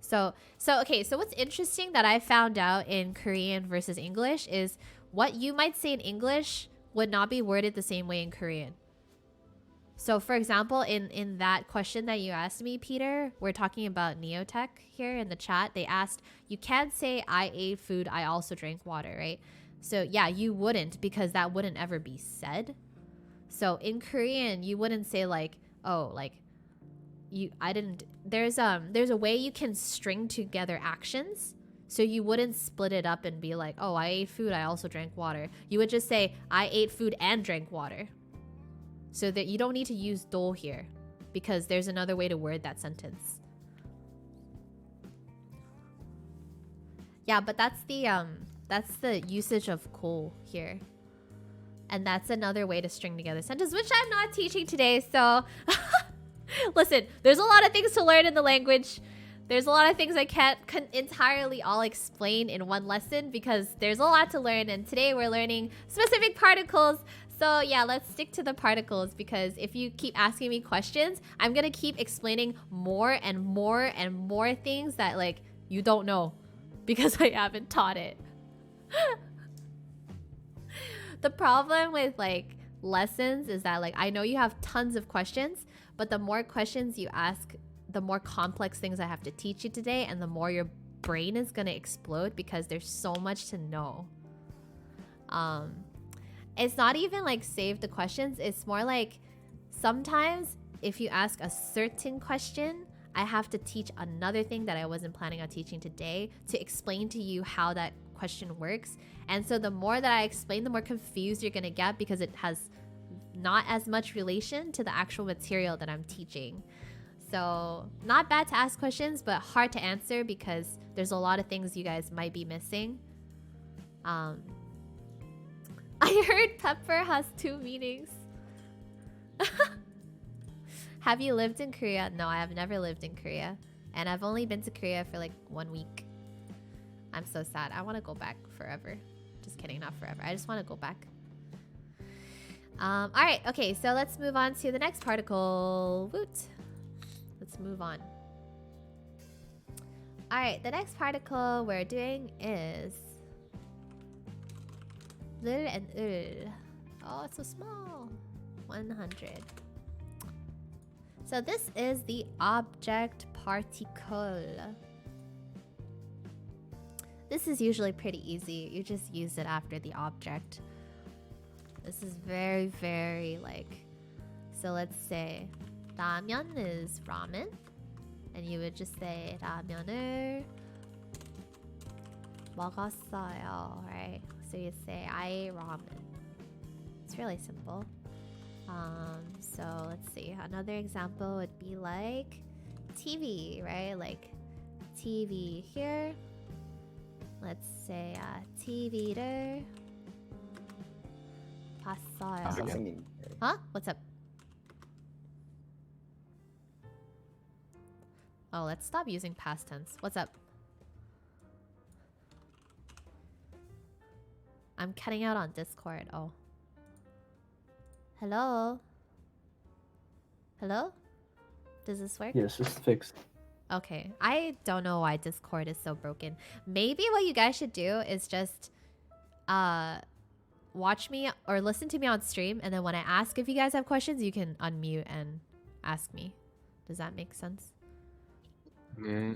So okay, so what's interesting that I found out in Korean versus English is what you might say in English would not be worded the same way in Korean. So for example, in that question that you asked me, Peter, we're talking about Neotech here in the chat. They asked, you can't say I ate food, I also drank water, right? So yeah, you wouldn't, because that wouldn't ever be said. So in Korean, you wouldn't say like, oh, like there's a way you can string together actions. So you wouldn't split it up and be like, oh, I ate food, I also drank water. You would just say, I ate food and drank water. So that you don't need to use do here, because there's another way to word that sentence. Yeah, but that's the usage of cool here. And that's another way to string together sentence, which I'm not teaching today, so listen, there's a lot of things to learn in the language. There's a lot of things I can't entirely all explain in one lesson because there's a lot to learn, and today we're learning specific particles. So yeah, let's stick to the particles, because if you keep asking me questions, I'm gonna keep explaining more and more and more things that like you don't know because I haven't taught it. The problem with like lessons is that like I know you have tons of questions, but the more questions you ask, the more complex things I have to teach you today, and the more your brain is gonna explode because there's so much to know. It's not even like save the questions, it's more like sometimes if you ask a certain question, I have to teach another thing that I wasn't planning on teaching today to explain to you how that question works. And so the more that I explain, the more confused you're gonna get because it has not as much relation to the actual material that I'm teaching. So not bad to ask questions, but hard to answer because there's a lot of things you guys might be missing. I heard pepper has 2 meanings. Have you lived in Korea? No, I have never lived in Korea. And I've only been to Korea for like 1 week. I'm so sad. I want to go back forever. Just kidding, not forever. I just want to go back. Alright, okay, so let's move on to the next particle. Woot. Let's move on. Alright, the next particle we're doing is L and L. Oh, it's so small. 100. So this is the object particle. This is usually pretty easy. You just use it after the object. This is very, very like... So let's say 라면 is ramen. And you would just say 라면을 먹었어요, right? So you say I ate ramen. It's really simple. So let's see. Another example would be like TV, right? Like TV here. Let's say TV를 봤어요. 선생님. Huh? What's up? Oh, let's stop using past tense. What's up? I'm cutting out on Discord. Oh. Hello? Hello? Does this work? Yes, it's fixed. Okay. I don't know why Discord is so broken. Maybe what you guys should do is just watch me or listen to me on stream, and then when I ask if you guys have questions, you can unmute and ask me. Does that make sense? Yeah.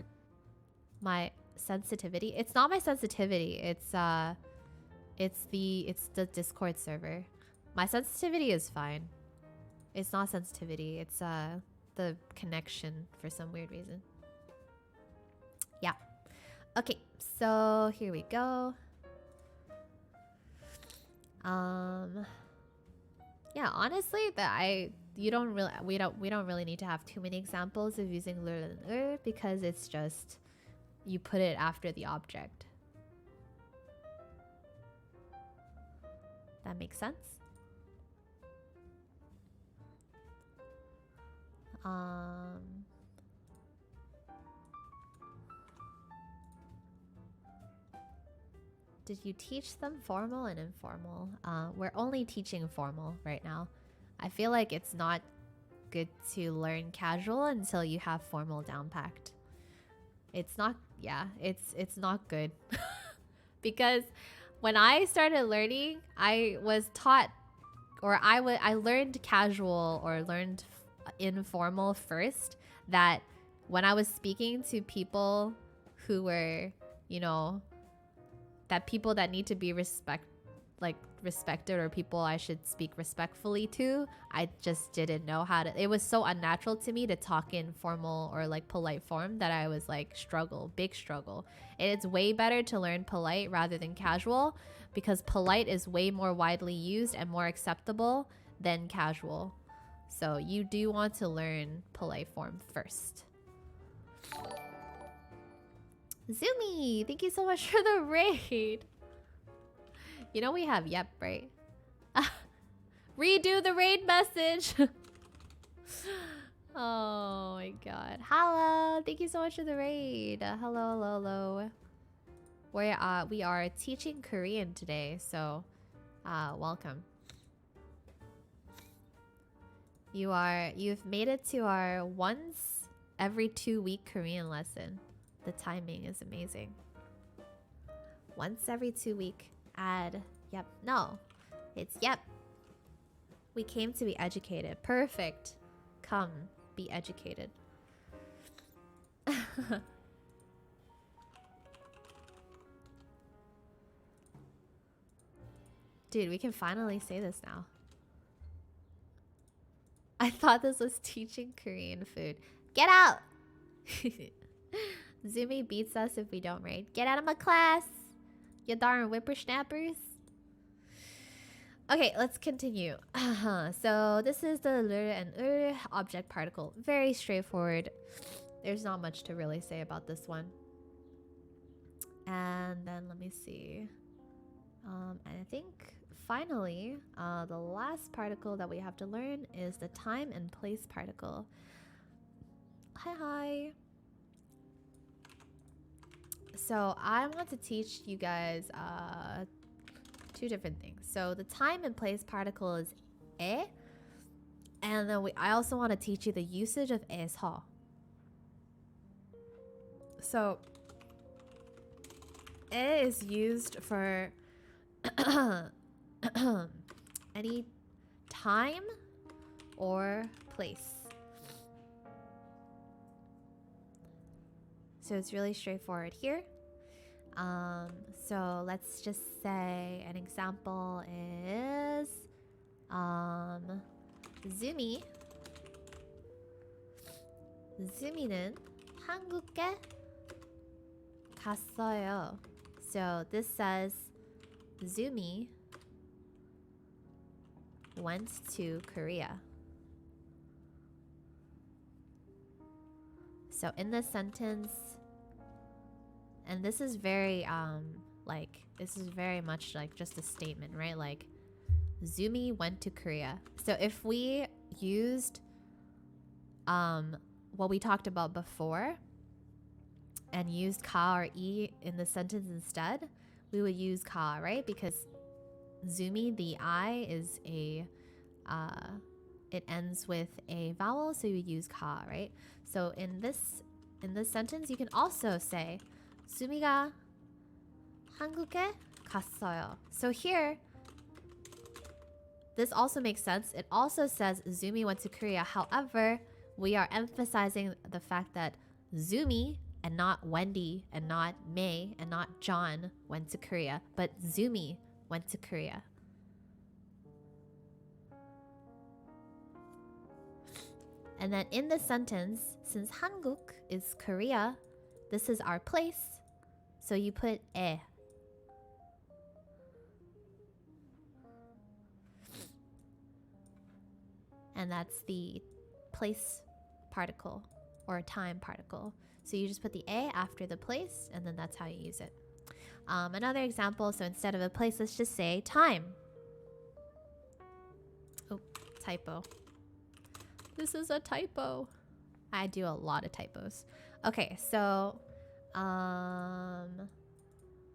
My sensitivity? It's not my sensitivity. It's the Discord server. My sensitivity is fine. It's not sensitivity. It's the connection for some weird reason. Yeah. Okay, so here we go. Yeah, honestly, we don't really need to have too many examples of using le because it's just you put it after the object. That makes sense. Did you teach them formal and informal? We're only teaching formal right now. I feel like it's not good to learn casual until you have formal down packed. It's not, yeah, it's not good. Because when I started learning, I was taught, or I learned casual or learned informal first, that when I was speaking to people who were, you know, that people that need to be respected, or people I should speak respectfully to, I just didn't know how to. It was so unnatural to me to talk in formal or like polite form that I was like big struggle. And it's way better to learn polite rather than casual, because polite is way more widely used and more acceptable than casual. So you do want to learn polite form first. Zumi, thank you so much for the raid. You know we have yep, right? Redo the raid message. Oh my god. Hello, thank you so much for the raid. Hello. We are teaching Korean today, so welcome. You've made it to our once every 2-week Korean lesson. The timing is amazing. Once every 2 week. Add yep. No, it's yep. We came to be educated. Perfect. Come be educated. Dude, we can finally say this now. I thought this was teaching Korean food. Get out! Zumi beats us if we don't raid. Get out of my class, you darn whippersnappers. Okay, let's continue. So this is the le and object particle. Very straightforward. There's not much to really say about this one. And then let me see. And I think finally, the last particle that we have to learn is the time and place particle. Hi. So I want to teach you guys two different things. So the time and place particle is 에, and then I also want to teach you the usage of 에서. So 에 is used for any time or place. So it's really straightforward here. So let's just say an example is Zumi는 한국에 갔어요. So this says Zumi went to Korea. So in this sentence, and this is very this is very much like just a statement, right? Like Zumi went to Korea. So if we used what we talked about before and used ka or e in the sentence instead, we would use ka, right? Because Zumi, the I is a it ends with a vowel, so you would use ka, right? So in this sentence, you can also say Zumi가 한국에 갔어요. So here, This also makes sense. It also says Zumi went to Korea. However, we are emphasizing the fact that Zumi and not Wendy and not May and not John went to Korea, but Zumi went to Korea. And then in this sentence, since Hanguk is Korea, this is our place. So you put 에. And that's the place particle or time particle. So you just put the a after the place, and then that's how you use it. Another example, so instead of a place, let's just say time. Oh, typo. This is a typo. I do a lot of typos. Okay, so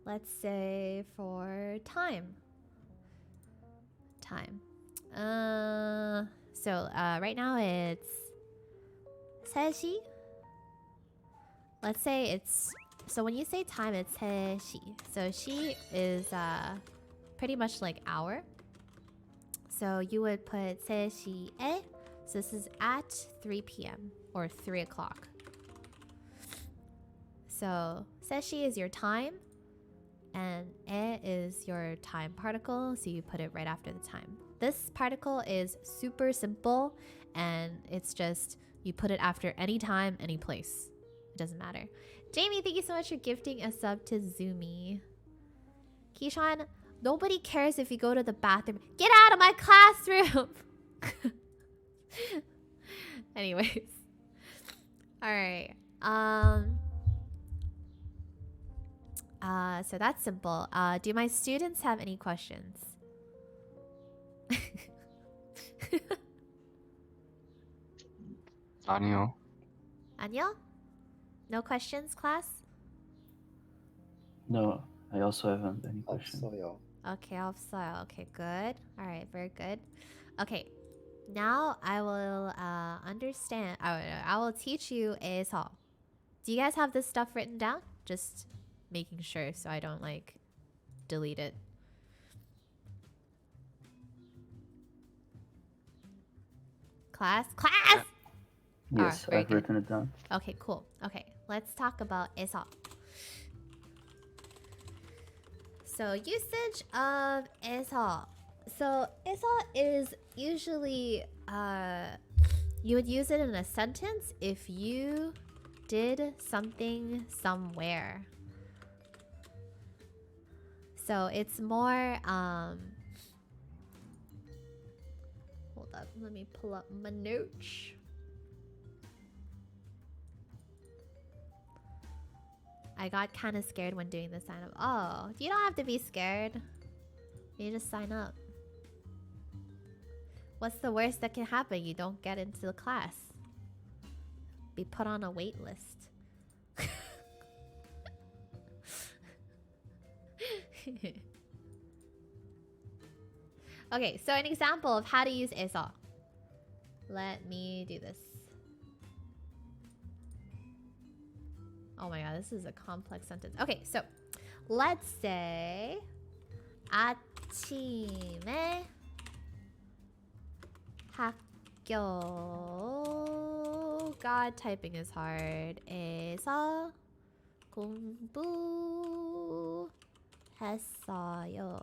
let's say for time. Time. So right now it's 3시. Let's say it's, so when you say time, it's 3시. So she is pretty much like hour. So you would put 3시에. So this is at 3 p.m. or 3 o'clock. So 3시 is your time, and 에 is your time particle, so you put it right after the time. This particle is super simple, and it's just, you put it after any time, any place. It doesn't matter. Jamie, thank you so much for gifting a sub to Zumi. Keyshawn, nobody cares if you go to the bathroom. Get out of my classroom! Anyways. Alright. So that's simple. Do my students have any questions? 아니요. Anya? No questions, class? No, I also haven't any question. 없어요. Okay, 없어요. Okay, good. Alright, very good. Okay, now I will I will teach you 에서. Do you guys have this stuff written down? Just making sure so I don't like delete it. Class? Yes, very I've good. written it down. Okay, cool. Okay, let's talk about 에서. So usage of 에서. So 에서 is usually you would use it in a sentence if you did something somewhere. So it's more hold up, let me pull up my notes. I got kind of scared when doing the sign up. Oh, you don't have to be scared. You just sign up. What's the worst that can happen? You don't get into the class. Be put on a wait list. Okay, so an example of how to use 에서. Let me do this. Oh my god, this is a complex sentence. Okay, so let's say 아침에 학교. God, typing is hard. 에서 공부했어요.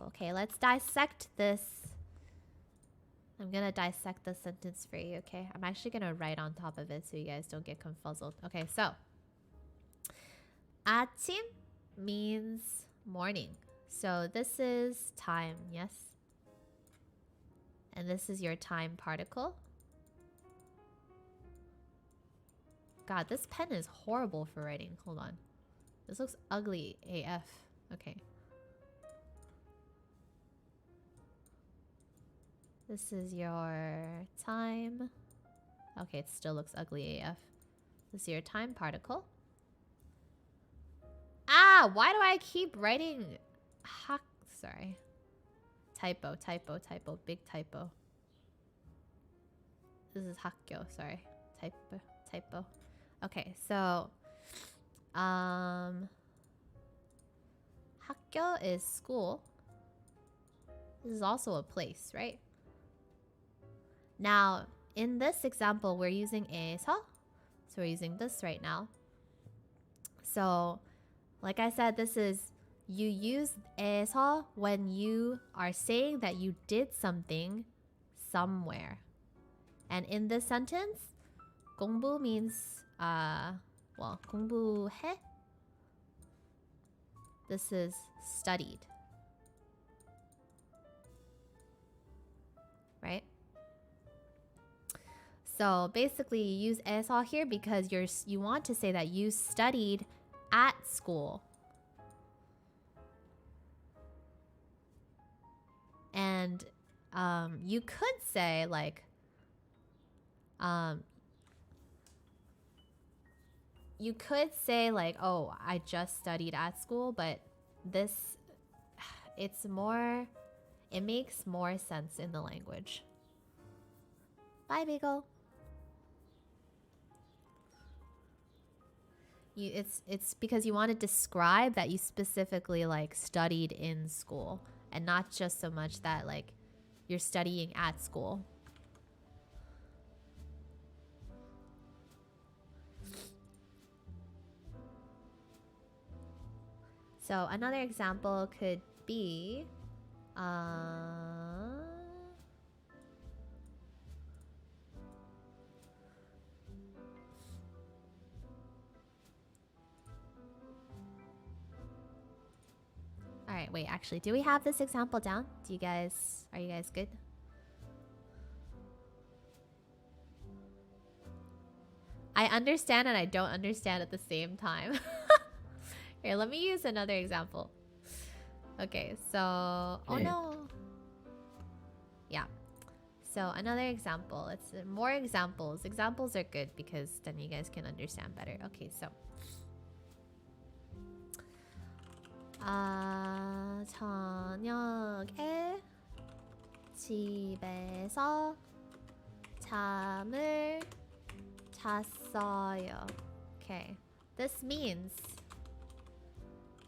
Okay, let's dissect this. I'm gonna dissect the sentence for you, okay? I'm actually gonna write on top of it so you guys don't get confuzzled. Okay, so 아침 means morning. So this is time, yes? And this is your time particle. God, this pen is horrible for writing. Hold on. This looks ugly AF. Okay. This is your time. Okay, it still looks ugly AF. This is your time particle. Ah, why do I keep writing sorry. Typo, big typo. This is 학교, sorry. Typo. Okay, so 학교 is school. This is also a place, right? Now, in this example, we're using 에서. So we're using this right now. So, like I said, this is you use 에서 when you are saying that you did something somewhere. And in this sentence, 공부 means well, 공부해. This is studied. Right? So basically you use 에서 here because you want to say that you studied at school. And you could say like you could say like, oh, I just studied at school, but this it makes more sense in the language. Bye, Beagle. It's because you want to describe that you specifically like studied in school and not just so much that like you're studying at school. So another example could be Alright, wait, actually, do we have this example down? Are you guys good? I understand and I don't understand at the same time. Here, let me use another example. Okay, so... Oh no! Yeah. So, another example. It's more examples. Examples are good because then you guys can understand better. Okay, so... 저녁에 집에서 잠을 잤어요. Okay. This means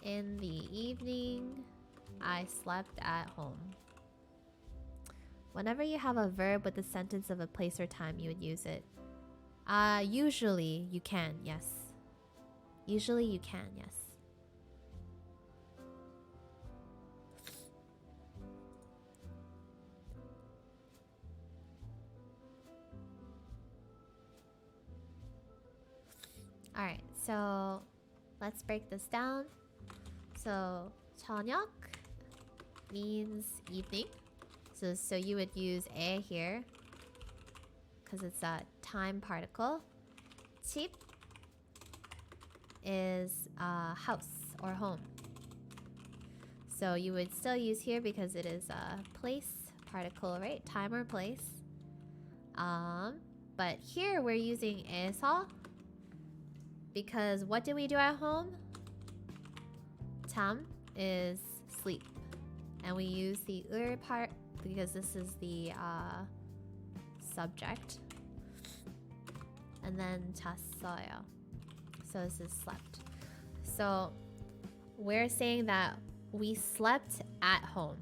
in the evening I slept at home. Whenever you have a verb with the sentence of a place or time, you would use it. Usually you can, yes. Usually you can, yes. Alright, so let's break this down. So, 저녁 means evening. So you would use 에 here because it's a time particle. 집 is house or home. So you would still use here because it is a place particle, right? Time or place. But here we're using 에서 because what do we do at home? 잠 is sleep. And we use the part because this is the subject. And then 잤어요. So this is slept. So we're saying that we slept at home.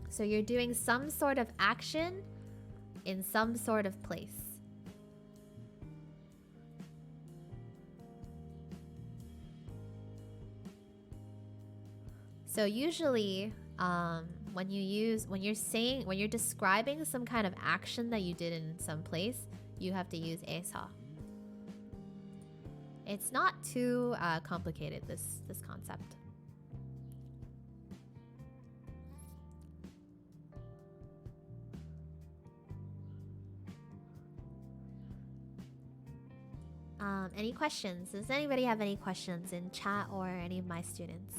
So you're doing some sort of action in some sort of place. So usually, when you're describing some kind of action that you did in some place, you have to use 에서. It's not too complicated, this concept. Any questions? Does anybody have any questions in chat or any of my students?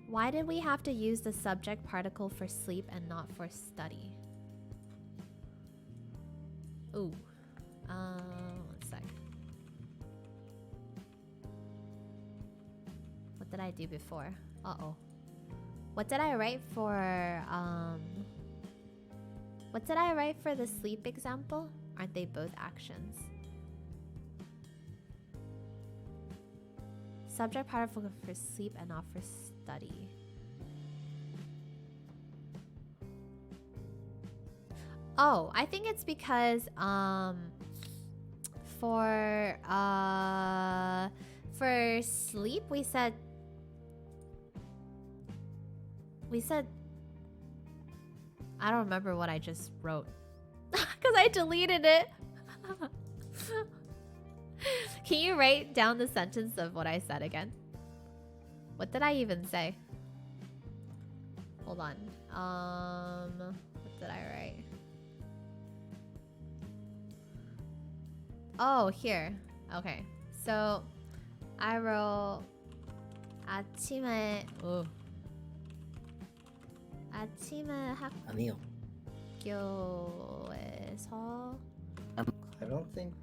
Why did we have to use the subject particle for sleep and not for study? Ooh. One sec. What did I do before? Uh-oh. What did I write for, what did I write for the sleep example? Aren't they both actions? subject particle for sleep and not for study. Oh, I think it's because for sleep we said I don't remember what I just wrote because I deleted it. Can you write down the sentence of what I said again? What did I even say? Hold on. What did I write? Oh, here. Okay. So I wrote 아침에 아니요. 학교에서 I don't think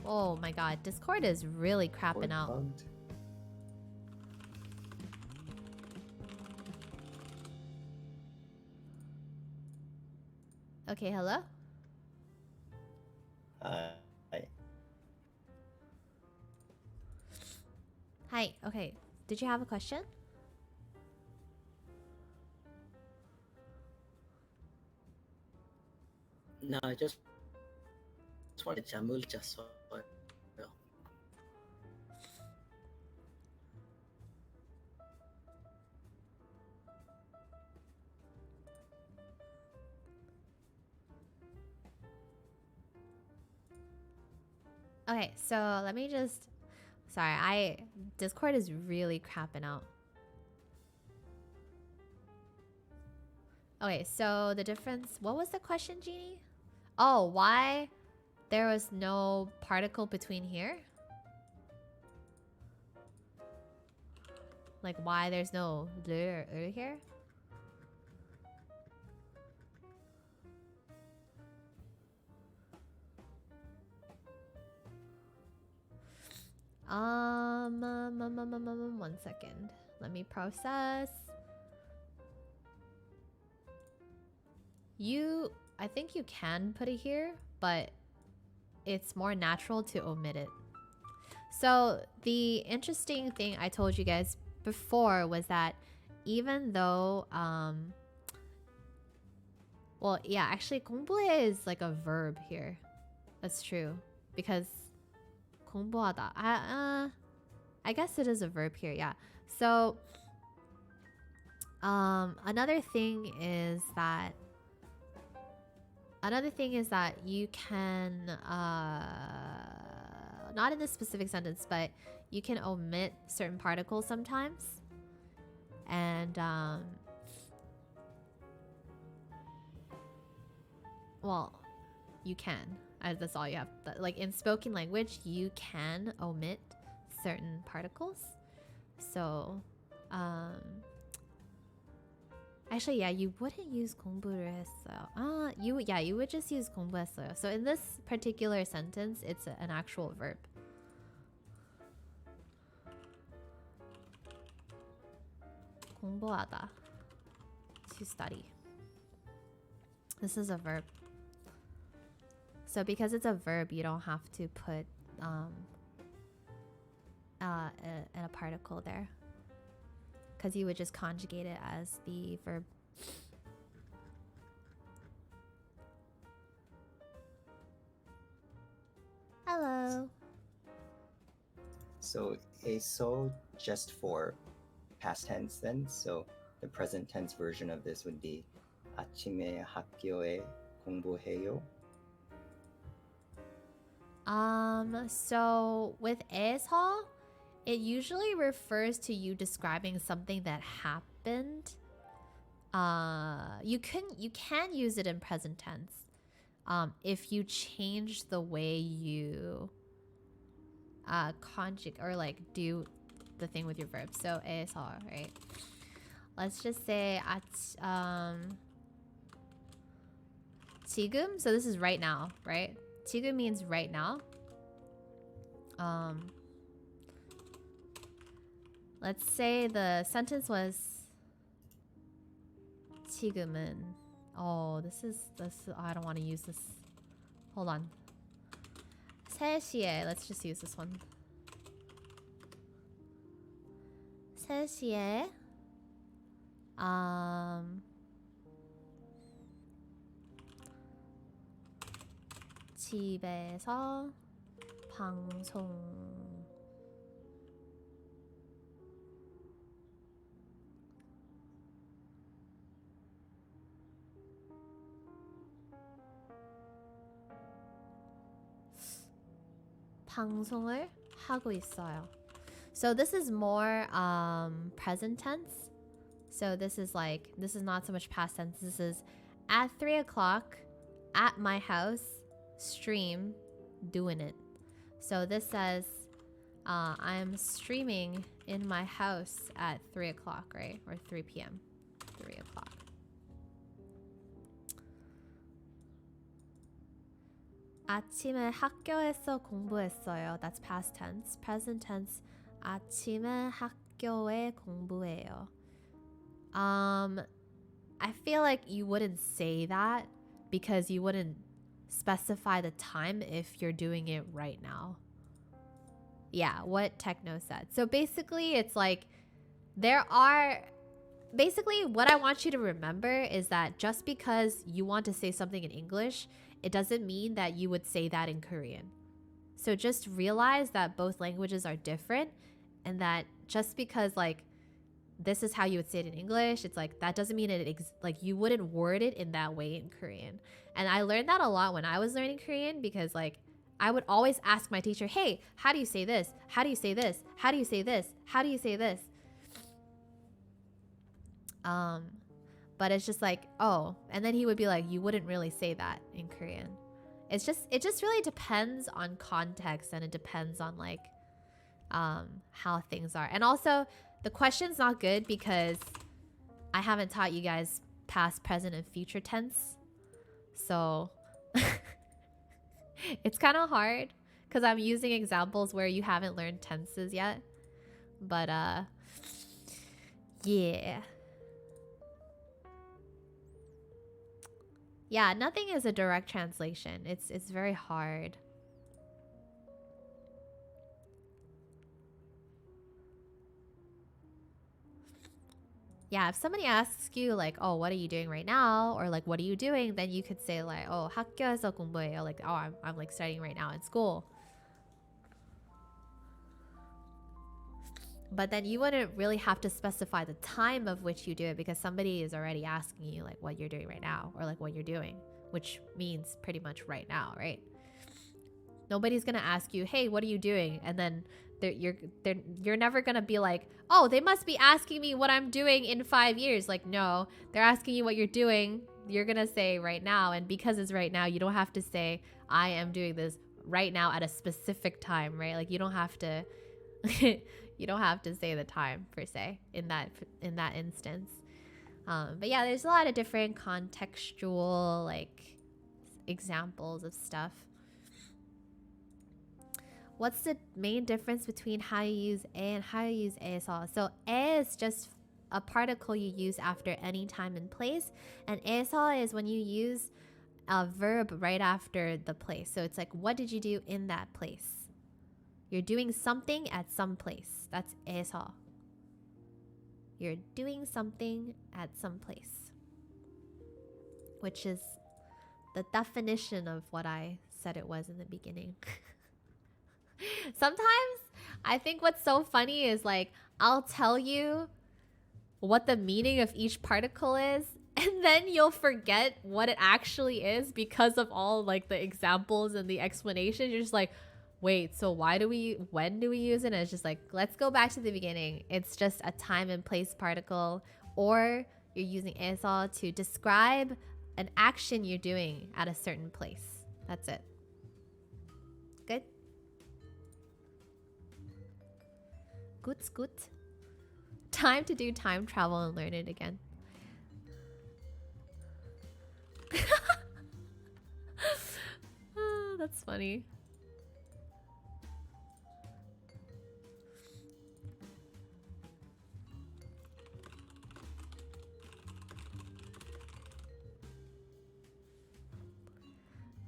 Oh my god, Discord is really crapping out. bugged. Okay, hello? I Hi, okay. Did you have a question? No, I just wanted 잠을 잤어요. Okay, so let me just... Sorry, Discord is really crapping out. Okay, so the difference... What was the question, Jeannie? Oh, why there was no particle between here? Like, why there's no le or here? One second. Let me process. I think you can put it here, but it's more natural to omit it. So the interesting thing I told you guys before was that even though, well, yeah, actually, 공부해 is like a verb here. That's true because 공부하다. I guess it is a verb here, yeah. So, another thing is that you can, not in this specific sentence, but you can omit certain particles sometimes. And, well, you can. That's all you have. Like in spoken language, you can omit certain particles. So, actually, yeah, you wouldn't use 공부를 했어요. You would just use 공부했어요. So in this particular sentence, it's an actual verb. 공부하다, to study. This is a verb. So because it's a verb, you don't have to put a particle there, because you would just conjugate it as the verb. Hello. So eso just for past tense then. So the present tense version of this would be 아침에 학교에 공부해요. So with 에서, it usually refers to you describing something that happened. You can use it in present tense. If you change the way you conjugate or like do the thing with your verb. So 에서, right? Let's just say 지금. So this is right now, right? 지금 means right now. Let's say the sentence was 지금은. Oh, this I don't want to use this. Hold on. 3시에. Let's just use this one. 3시에 집에서 방송 방송을 하고 있어요. So this is more present tense. So this is not so much past tense. This is at 3 o'clock at my house, stream, doing it. So this says I'm streaming in my house at 3 o'clock, right? Or 3 p.m. 3 o'clock. 아침에 학교에서 공부했어요. That's past tense. Present tense. 아침에 학교에 공부해요. I feel like you wouldn't say that because you wouldn't specify the time if you're doing it right now. Yeah, what Techno said. So basically, it's like basically what I want you to remember is that just because you want to say something in English, it doesn't mean that you would say that in Korean. So just realize that both languages are different and that just because this is how you would say it in English, it's like that doesn't mean you wouldn't word it in that way in Korean. And I learned that a lot when I was learning Korean because I would always ask my teacher, hey, how do you say this? How do you say this? How do you say this? How do you say this? But it's just oh, and then he would be like, you wouldn't really say that in Korean. It just really depends on context and it depends on how things are. And also the question's not good because I haven't taught you guys past, present, and future tense. So it's kind of hard because I'm using examples where you haven't learned tenses yet. But yeah. Yeah, nothing is a direct translation. It's very hard. Yeah, if somebody asks you oh, what are you doing right now? Or what are you doing? Then you could say oh, 학교에서 공부해요. Oh, I'm studying right now in school. But then you wouldn't really have to specify the time of which you do it because somebody is already asking you what you're doing right now or what you're doing, which means pretty much right now, right? Nobody's gonna ask you, hey, what are you doing? And then you're never gonna be like, oh, they must be asking me what I'm doing in 5 years. No, they're asking you what you're doing. You're gonna say right now, and because it's right now, you don't have to say I am doing this right now at a specific time, right? You don't have to you don't have to say the time per se in that instance. But yeah, there's a lot of different contextual examples of stuff. What's the main difference between how you use a and how you use 에서? So 에 is just a particle you use after any time and place, and 에서 is when you use a verb right after the place. So it's what did you do in that place? You're doing something at some place. That's 에서. You're doing something at some place, which is the definition of what I said it was in the beginning. Sometimes I think what's so funny is I'll tell you what the meaning of each particle is, and then you'll forget what it actually is because of all the examples and the explanation. You're just wait, so when do we use it? And it's just let's go back to the beginning. It's just a time and place particle, or you're using 에서 to describe an action you're doing at a certain place. That's it. Good? Good. Time to do time travel and learn it again. Oh, that's funny.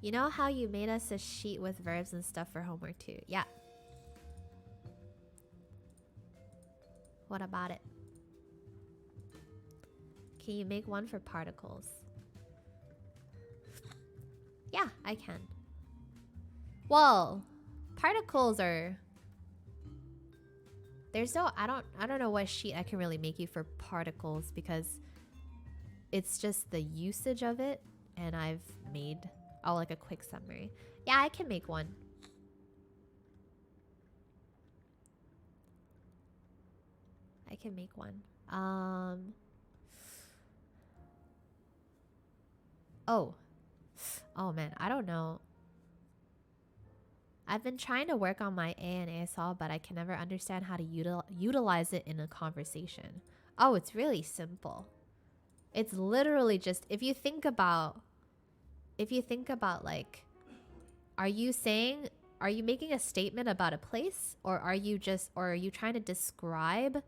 You know how you made us a sheet with verbs and stuff for homework too? Yeah. What about it? Can you make one for particles? Yeah, I can. Well, particles are... There's no... I don't know what sheet I can really make you for particles because it's just the usage of it, and I've made like a quick summary. Yeah, I can make one. I can make one. Oh man, I don't know. I've been trying to work on my A and ASL, but I can never understand how to utilize it in a conversation. Oh, it's really simple. It's literally just, if you think about like, are you making a statement about a place, or are you trying to describe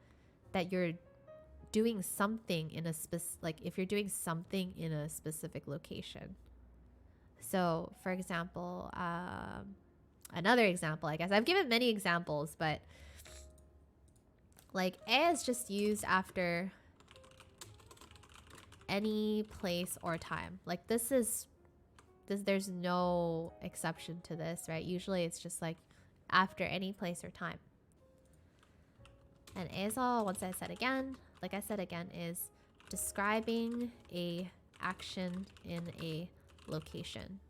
that you're doing something in a if you're doing something in a specific location. So, for example, another example, I guess. I've given many examples, but like A is just used after any place or time. Like there's no exception to this, right? Usually it's just like after any place or time. And ASL, like I said again, is describing a action in a location.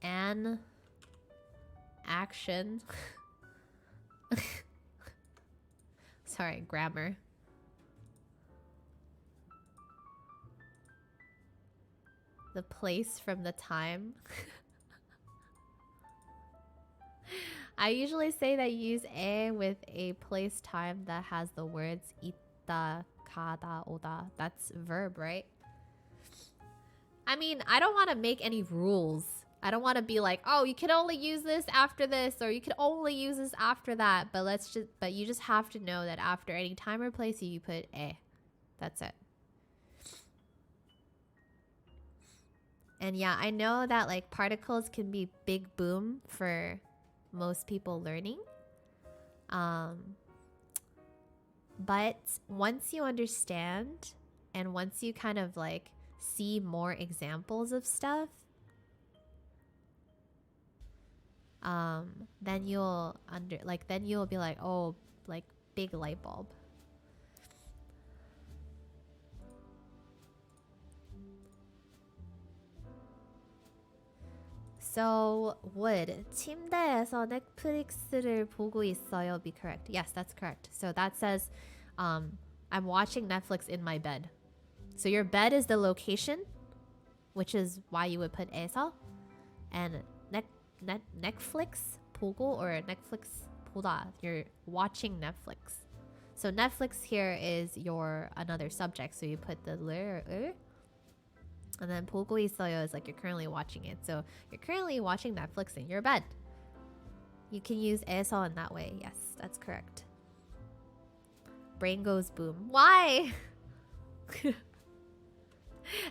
An action. Sorry, grammar. The place from the time. I usually say that you use A with a place time that has the words ita, kada, oda. That's verb, right? I mean, I don't want to make any rules. I don't want to be like, oh, you can only use this after this, or you can only use this after that. But you just have to know that after any time or place, you put A. That's it. And yeah, I know that like particles can be big boom for most people learning. But once you understand and once you kind of like see more examples of stuff, then you'll be like, oh, like big light bulb. So would 침대에서 넷플릭스를 보고 있어요 be correct? Yes, that's correct. So that says I'm watching Netflix in my bed. So your bed is the location, which is why you would put 에서. And Netflix 보고 or Netflix 보다, you're watching Netflix. So Netflix here is your another subject, so you put the and then 보고 있어요 is like you're currently watching it. So you're currently watching Netflix in your bed. You can use 에서 in that way. Yes, that's correct. Brain goes boom. Why?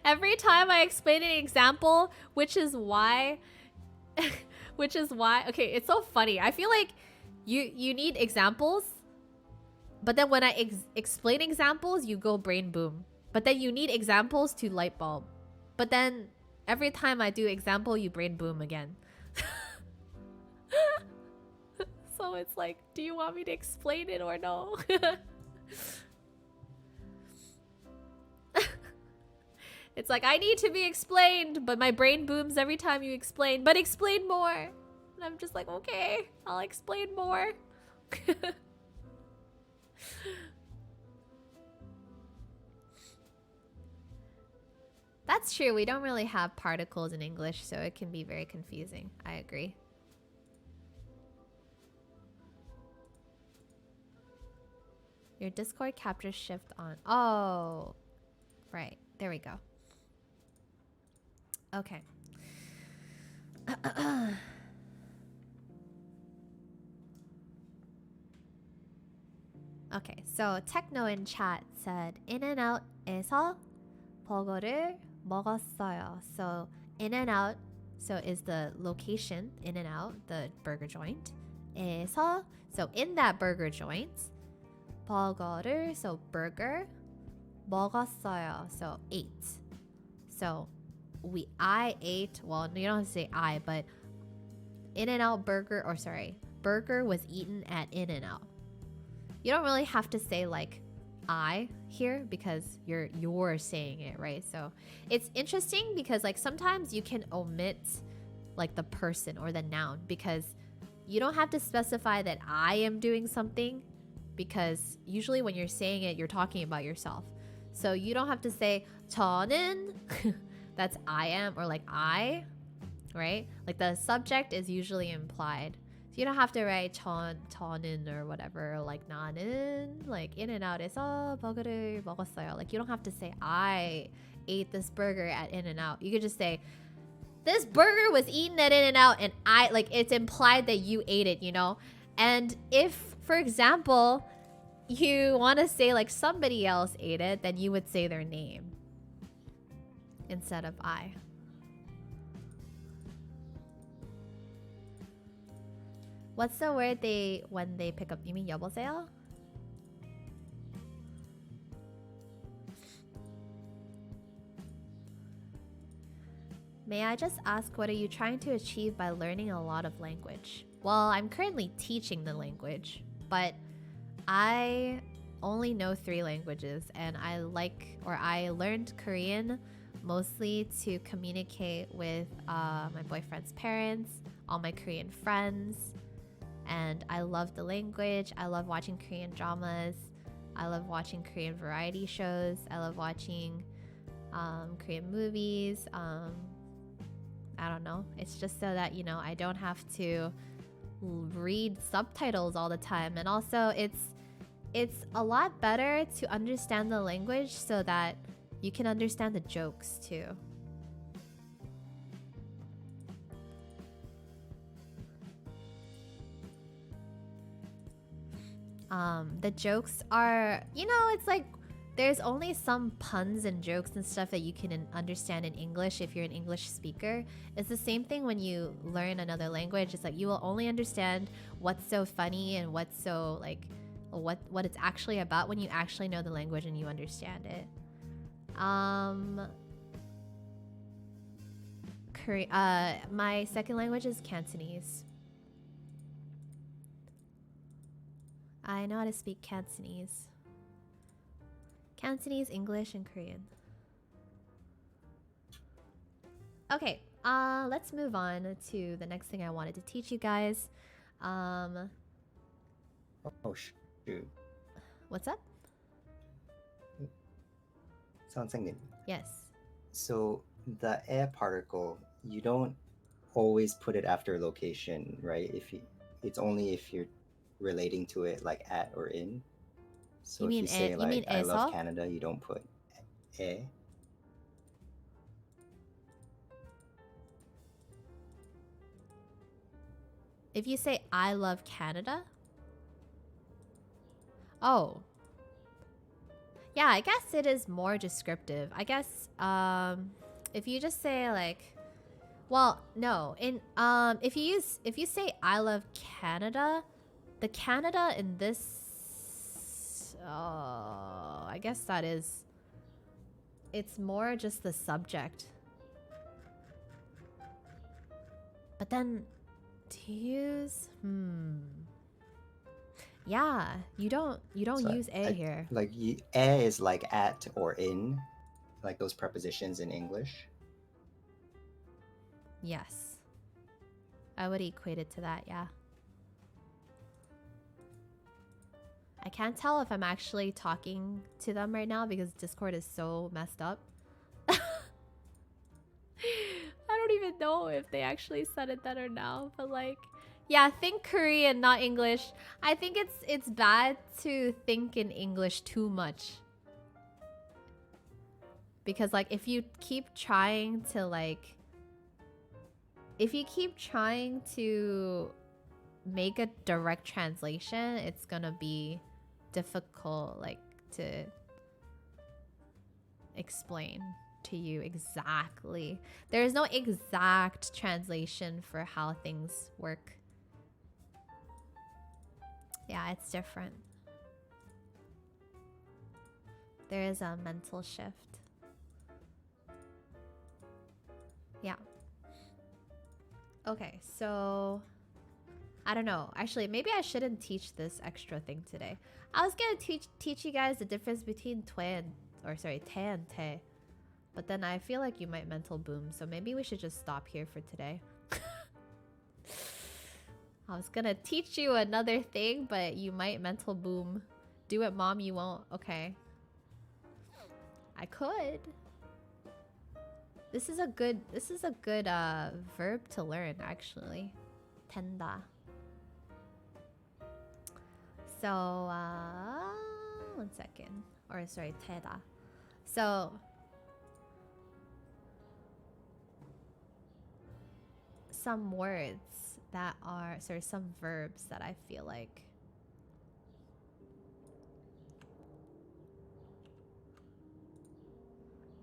Every time I explain an example, which is why, okay, it's so funny. I feel like you need examples, but then when I explain examples, you go brain boom. But then you need examples to light bulb. But then every time I do example, you brain boom again. So it's like, do you want me to explain it or no? It's like, I need to be explained, but my brain booms every time you explain. But explain more. And I'm just like, okay, I'll explain more. That's true. We don't really have particles in English, so it can be very confusing. I agree. Your Discord captures shift on. Oh, right. There we go. Okay. Okay, so Techno in chat said In and Out에서 버거를 먹었어요. So In and Out So is the location in and out, the burger joint. 에서, so in that burger joint. 버거를, so burger. 먹었어요, so ate. So I ate, well, you don't have to say I, but In-N-Out burger, or sorry, burger was eaten at In-N-Out. You don't really have to say like I here because you're saying it, right? So it's interesting because like sometimes you can omit like the person or the noun because you don't have to specify that I am doing something because usually when you're saying it, you're talking about yourself. So you don't have to say 저는 that's I am or like I, right? Like the subject is usually implied. So you don't have to write 저는 or whatever, or like 나는, like In-N-Out에서 버거를 먹었어요. Like you don't have to say I ate this burger at In-N-Out. You could just say this burger was eaten at In-N-Out and I, like it's implied that you ate it, you know? And if, for example, you want to say like somebody else ate it, then you would say their name instead of I. What's the word when they pick up? You mean 여보세요? May I just ask, what are you trying to achieve by learning a lot of language? Well, I'm currently teaching the language, but I only know 3 languages, and I learned Korean mostly to communicate with my boyfriend's parents, all my Korean friends, and I love the language. I love watching Korean dramas. I love watching Korean variety shows. I love watching Korean movies. I don't know. It's just so that, you know, I don't have to read subtitles all the time. And also it's a lot better to understand the language so that you can understand the jokes too. The jokes are, you know, it's like there's only some puns and jokes and stuff that you can understand in English if you're an English speaker. It's the same thing when you learn another language. It's like you will only understand what's so funny and what's so like what it's actually about when you actually know the language and you understand it. My second language is Cantonese. I know how to speak Cantonese. Cantonese, English, and Korean. Okay, let's move on to the next thing I wanted to teach you guys. Oh shoot. What's up? 선생님. Yes. So the air particle, you don't always put it after location, right? It's only if you're relating to it like at or in. So if you say like I love Canada, you don't put e. If you say I love Canada? Oh. Yeah, I guess it is more descriptive. I guess if you just say like, well, no, if you say I love Canada, the Canada in this, I guess that is, it's more just the subject. But then to use, yeah, you don't so use a here. Like a is like at or in, like those prepositions in English. Yes, I would equate it to that. Yeah. I can't tell if I'm actually talking to them right now because Discord is so messed up. I don't even know if they actually said it then or now, but like, yeah, think Korean, not English. I think it's bad to think in English too much. Because like if you keep trying to make a direct translation, it's gonna be difficult like to explain. to you exactly. There is no exact translation for how things work. Yeah, it's different. There is a mental shift. Yeah. Okay, so I don't know. Actually, maybe I shouldn't teach this extra thing today. I was gonna teach you guys the difference between te and te. But then I feel like you might mental boom, so maybe we should just stop here for today. I was gonna teach you another thing, but you might mental boom. Do it, mom, you won't. Okay. I could. This is a good verb to learn, actually. Tenda. So, one second. Or sorry, teda. So, some words that are, sorry, some verbs that I feel like.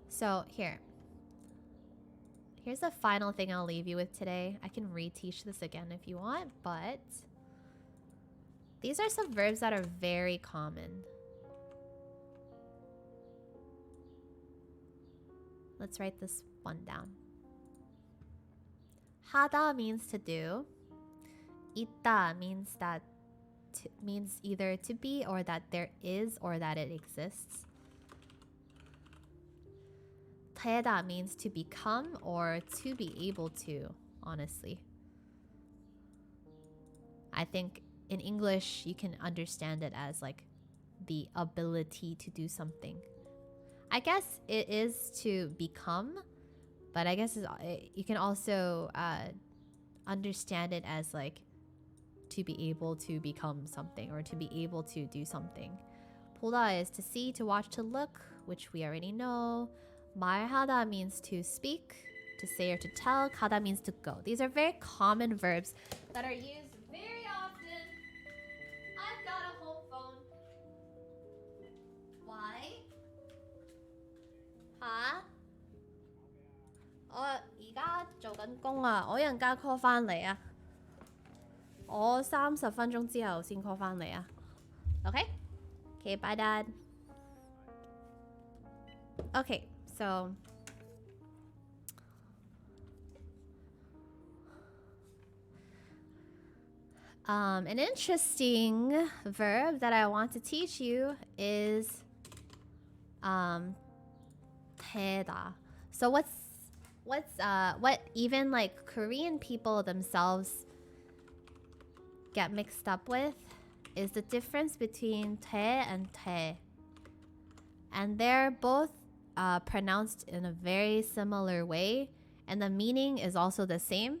So, here's the final thing I'll leave you with today. I can reteach this again if you want, but these are some verbs that are very common. Let's write this one down. 하다 means to do. 있다 means that means either to be or that there is or that it exists. 되다 means to become or to be able to, honestly. I think in English you can understand it as like the ability to do something. I guess it is to become, but I guess you can also understand it as like to be able to become something or to be able to do something. 보다 is to see, to watch, to look, which we already know. 말하다 means to speak, to say or to tell. 가다 means to go. These are very common verbs that are used very often. I've got a home phone. Why? Huh? 我而家做緊工啊，我一陣間 call 返嚟啊。我30分鐘之後先 call 返嚟啊。Okay? Okay, bye, Dad. Okay, so an interesting verb that I want to teach you is 되다. So what even like Korean people themselves get mixed up with is the difference between te and te. And they're both pronounced in a very similar way, and the meaning is also the same,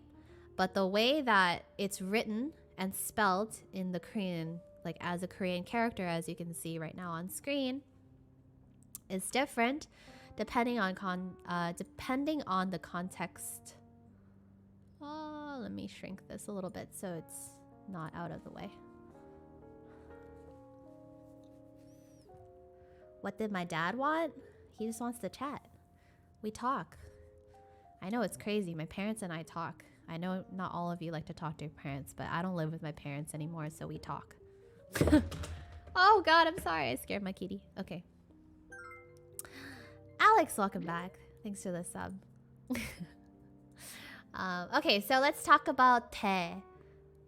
but the way that it's written and spelled in the Korean, like as a Korean character, as you can see right now on screen, is different depending on the context. Oh, let me shrink this a little bit so it's not out of the way. What did my dad want? He just wants to chat. We talk. I know it's crazy. My parents and I talk. I know not all of you like to talk to your parents, but I don't live with my parents anymore, so we talk. Oh God, I'm sorry. I scared my kitty. Okay. Alex, welcome back. Thanks for the sub. Okay, so let's talk about te.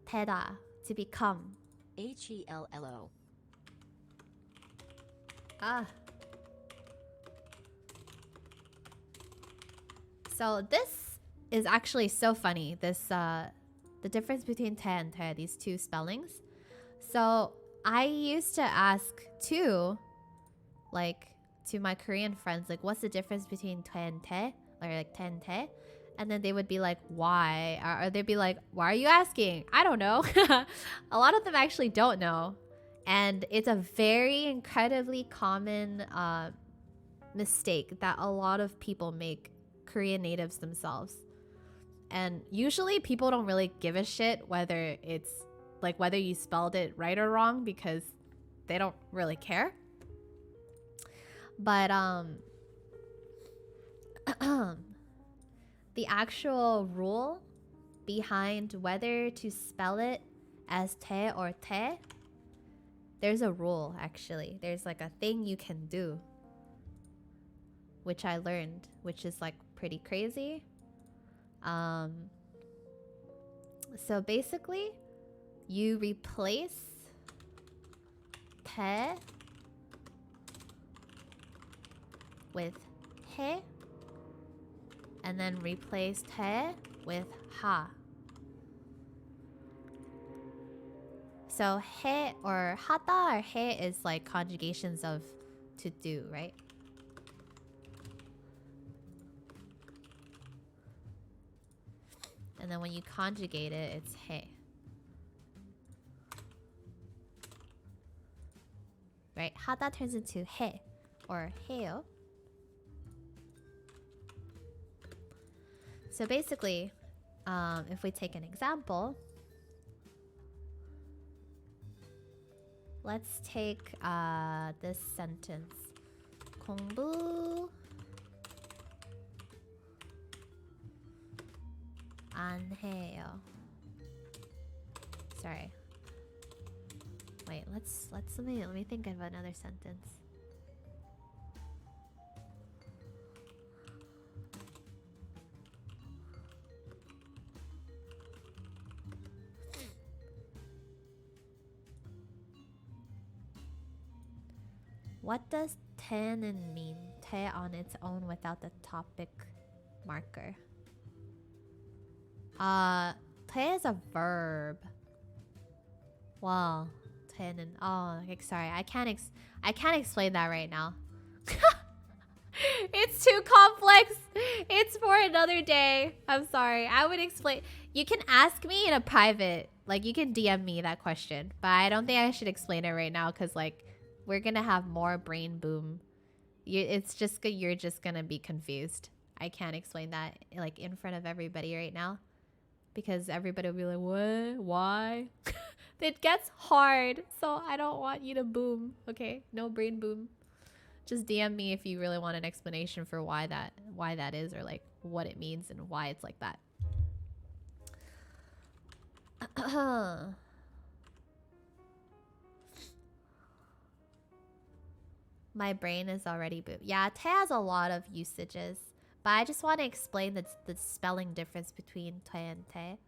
Teda, to become. HELLO. Ah. So this is actually so funny. This the difference between te and te, these two spellings. So I used to ask too, like to my Korean friends, like what's the difference between te and te, or like te and te, and then they would be like, why? Or they'd be like, why are you asking? I don't know. A lot of them actually don't know. And it's a very incredibly common mistake that a lot of people make, Korean natives themselves. And usually people don't really give a shit whether it's like whether you spelled it right or wrong, because they don't really care. But The actual rule behind whether to spell it as te or te, there's a rule actually. There's like a thing you can do, which I learned, which is like pretty crazy. So basically, you replace te with he, and then replace te with ha. So he or hata or he is like conjugations of to do, right? And then when you conjugate it, it's he. Right? Hata turns into he or heo. So basically, if we take an example, let's take this sentence. 공부 안 해요. Sorry. Wait, let me think of another sentence. What does te는 mean? Te on its own without the topic marker. Te is a verb. Wow. Te는. Oh, okay, sorry. I can't explain that right now. It's too complex. It's for another day. I'm sorry. I would explain. You can ask me in a private. Like, you can DM me that question. But I don't think I should explain it right now because, like, we're gonna have more brain boom. You're just gonna be confused. I can't explain that like in front of everybody right now because everybody will be like, "What? Why?" It gets hard, so I don't want you to boom. Okay, no brain boom. Just DM me if you really want an explanation for why that is, or like what it means and why it's like that. My brain is already boot. Yeah, te has a lot of usages, but I just want to explain the spelling difference between te and te.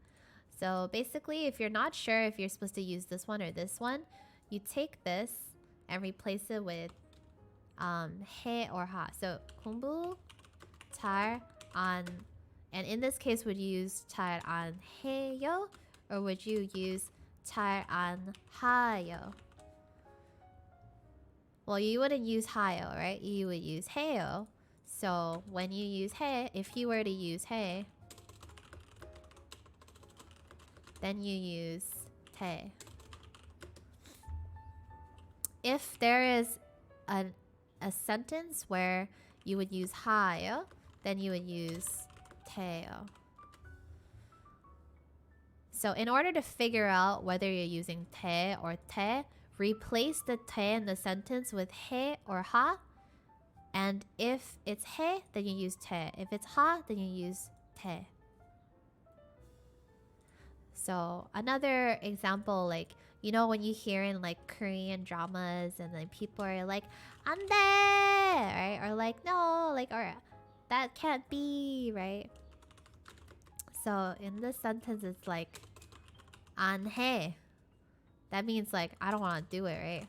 So basically, if you're not sure if you're supposed to use this one or this one, you take this and replace it with he or ha. So 공부 잘 안, and in this case, would you use 잘 안 해요 or would you use 잘 안 하요? Well, you wouldn't use hayo, right? You would use heyo. So when you use he, if you were to use he, then you use te. If there is a sentence where you would use hayo, then you would use teo. So in order to figure out whether you're using te or te, replace the te in the sentence with he or ha. And if it's he, then you use te. If it's ha, then you use te. So another example, like, you know, when you hear in like Korean dramas and then people are like, 안 돼, right? Or like, no, like, or that can't be, right? So in this sentence, it's like, 안 해. That means like, I don't want to do it, right?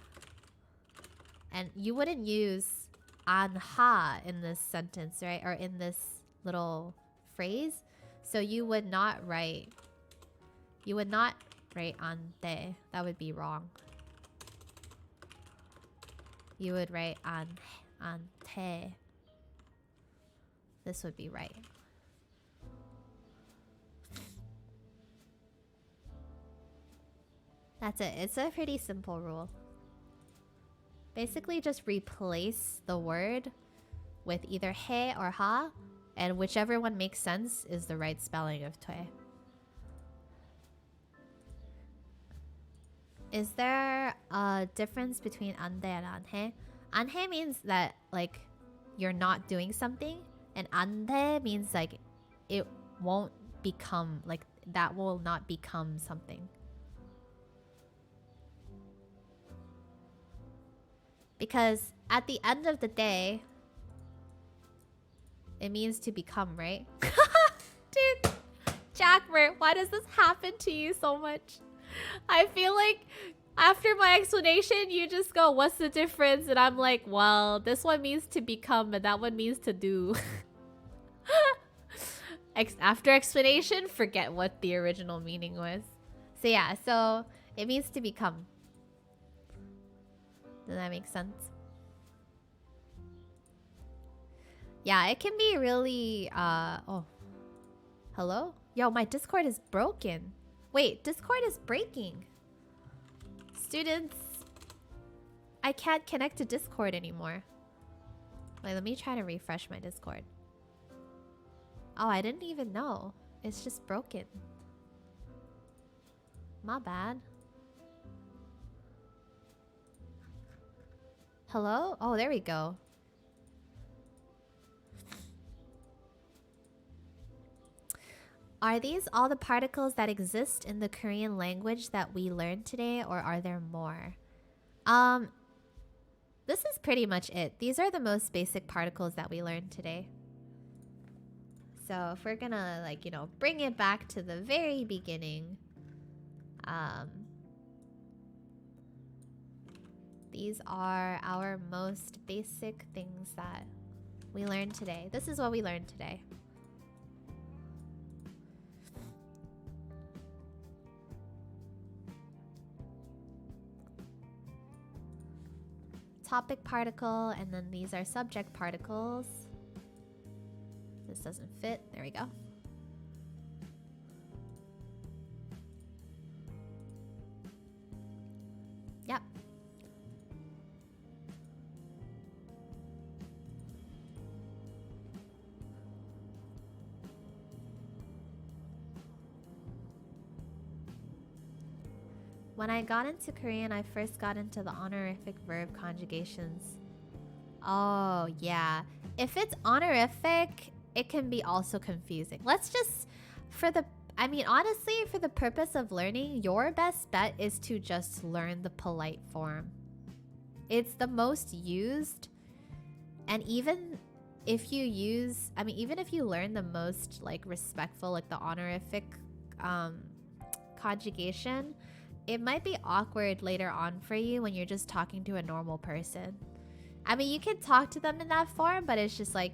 And you wouldn't use 안 ha in this sentence, right? Or in this little phrase. So you would not write 안 돼. That would be wrong. You would write 안 돼. This would be right. That's it. It's a pretty simple rule. Basically, just replace the word with either he or ha, and whichever one makes sense is the right spelling of toe. Is there a difference between 안 돼 and 안 해? 안 해 means that like you're not doing something, And ante means like it won't become, like that will not become something. Because at the end of the day, it means to become, right? Dude, Jackmer, why does this happen to you so much? I feel like after my explanation, you just go, what's the difference? And I'm like, well, this one means to become, and that one means to do. After explanation, forget what the original meaning was. So yeah, so it means to become. Does that make sense? Yeah, it can be really, oh. Hello? Yo, my Discord is broken. Wait, Discord is breaking. Students, I can't connect to Discord anymore. Wait, let me try to refresh my Discord. Oh, I didn't even know. It's just broken. My bad. Hello? Oh, there we go. Are these all the particles that exist in the Korean language that we learned today, or are there more? This is pretty much it. These are the most basic particles that we learned today. So if we're gonna, like, you know, bring it back to the very beginning, these are our most basic things that we learned today. This is what we learned today. Topic particle, and then these are subject particles. This doesn't fit. There we go. Yep. When I got into Korean, I first got into the honorific verb conjugations. Oh, yeah. If it's honorific, it can be also confusing. Let's just, honestly, for the purpose of learning, your best bet is to just learn the polite form. It's the most used, and even if you use, even if you learn the most, like, respectful, like the honorific conjugation, it might be awkward later on for you when you're just talking to a normal person. You can talk to them in that form, but it's just like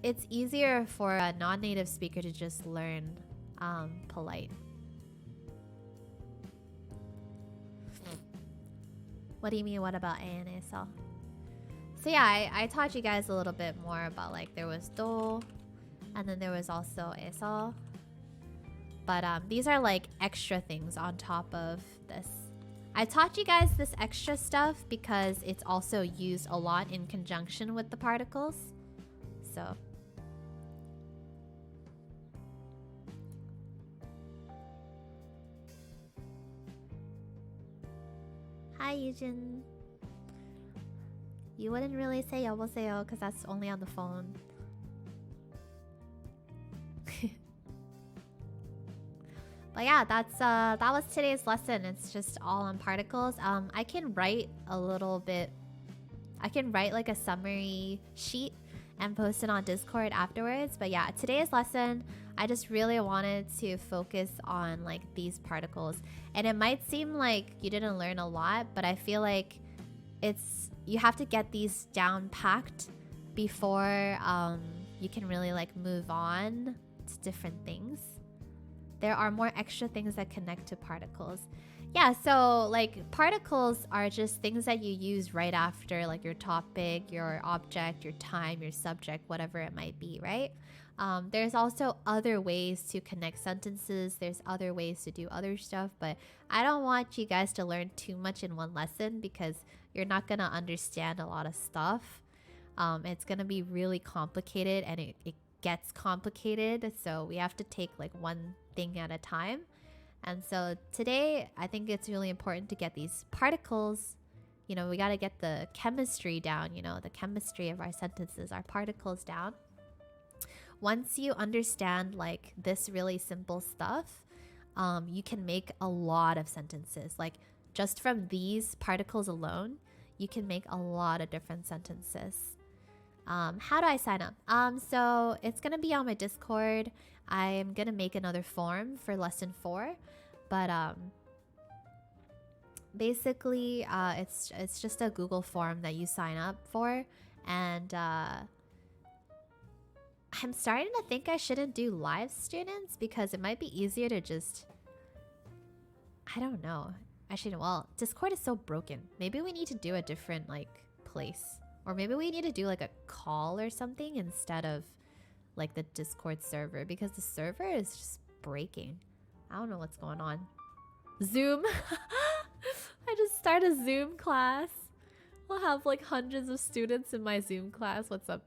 it's easier for a non-native speaker to just learn polite. What do you mean, what about ANSL? So yeah, I taught you guys a little bit more about, like, there was do, and then there was also esol. But these are like extra things on top of this. I taught you guys this extra stuff because it's also used a lot in conjunction with the particles. So. Hi, Yujin. You wouldn't really say 여보세요 because that's only on the phone. But yeah, that was today's lesson. It's just all on particles. I can write a little bit. I can write like a summary sheet and post it on Discord afterwards. But yeah, today's lesson, I just really wanted to focus on like these particles. And it might seem like you didn't learn a lot, but I feel like you have to get these down packed before you can really like move on to different things. There are more extra things that connect to particles. Yeah, so like particles are just things that you use right after like your topic, your object, your time, your subject, whatever it might be, right? There's also other ways to connect sentences. There's other ways to do other stuff, but I don't want you guys to learn too much in one lesson because you're not gonna understand a lot of stuff. It's gonna be really complicated, and it gets complicated, so we have to take like one thing at a time. And so today I think it's really important to get these particles, you know, we got to get the chemistry down, you know, the chemistry of our sentences, our particles down. Once you understand like this really simple stuff, you can make a lot of sentences. Like just from these particles alone, you can make a lot of different sentences. How do I sign up? So it's gonna be on my Discord. I'm gonna make another form for lesson 4, but basically, it's just a Google form that you sign up for, and I'm starting to think I shouldn't do live students because it might be easier to just, I don't know. Actually, well, Discord is so broken. Maybe we need to do a different like place, or maybe we need to do like a call or something instead of like the Discord server, because the server is just breaking. I don't know what's going on. Zoom. I just started a Zoom class. I'll have like hundreds of students in my Zoom class. What's up?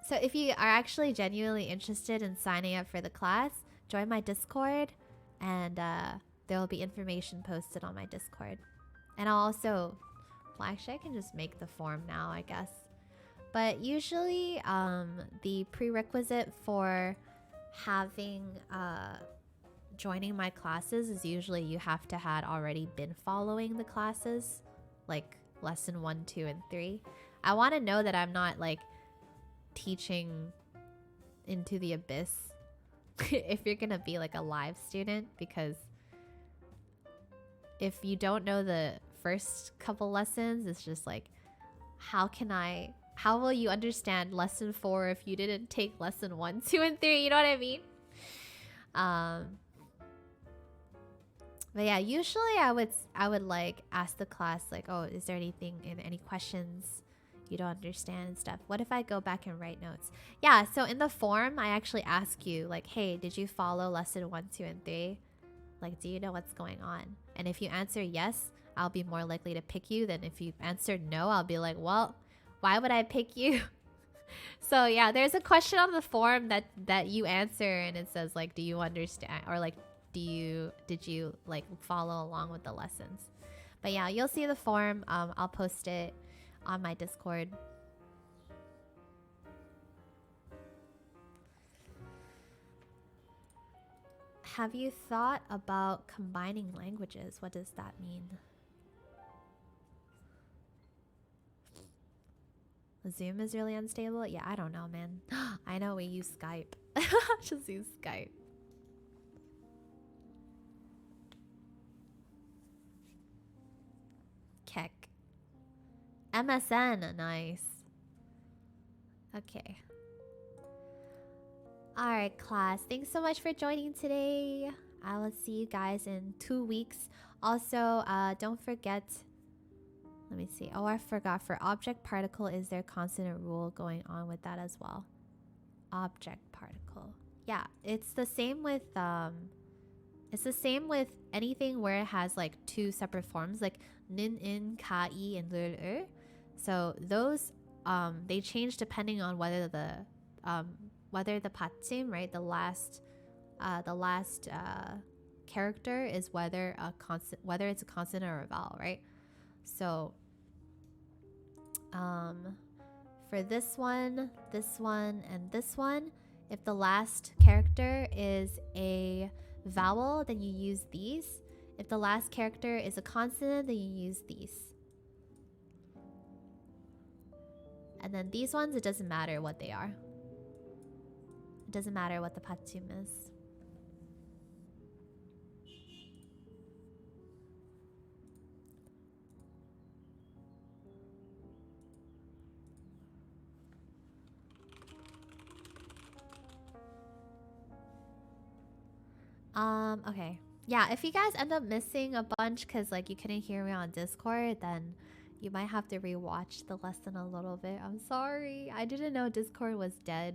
So if you are actually genuinely interested in signing up for the class, join my Discord, and there will be information posted on my Discord. And I'll also, well, actually I can just make the form now, I guess. But usually the prerequisite for having joining my classes is usually you have to had already been following the classes, like lesson 1, 2, and 3. I want to know that I'm not like teaching into the abyss if you're gonna be like a live student, because if you don't know the first couple lessons, it's just like, how will you understand lesson 4 if you didn't take lesson 1, 2, and 3? You know what I mean? But yeah, usually I would like ask the class like, oh, is there any questions you don't understand and stuff? What if I go back and write notes? Yeah, so in the form I actually ask you like, hey, did you follow lesson 1, 2, and 3? Like, do you know what's going on? And if you answer yes, I'll be more likely to pick you than if you answered no. I'll be like, well, why would I pick you? So yeah, there's a question on the form that you answer, and it says like, do you understand, or like, did you like follow along with the lessons? But yeah, you'll see the form. I'll post it on my Discord. Have you thought about combining languages? What does that mean? Zoom is really unstable? Yeah, I don't know, man. I know we use Skype. Just use Skype. Keck. MSN, nice. Okay. Alright, class. Thanks so much for joining today. I will see you guys in 2 weeks. Also, don't forget... Let me see. Oh, I forgot. For object particle, is there consonant rule going on with that as well? Object particle. Yeah, it's the same with anything where it has like 2 separate forms, like nin, in, ka, I, and lul, So those they change depending on whether the patsim, right, the last character is whether it's a consonant or a vowel, right? So for this one, and this one, if the last character is a vowel, then you use these. If the last character is a consonant, then you use these. And then these ones, it doesn't matter what they are. It doesn't matter what the patsum is. Okay. Yeah, if you guys end up missing a bunch because like you couldn't hear me on Discord, then you might have to rewatch the lesson a little bit. I'm sorry. I didn't know Discord was dead.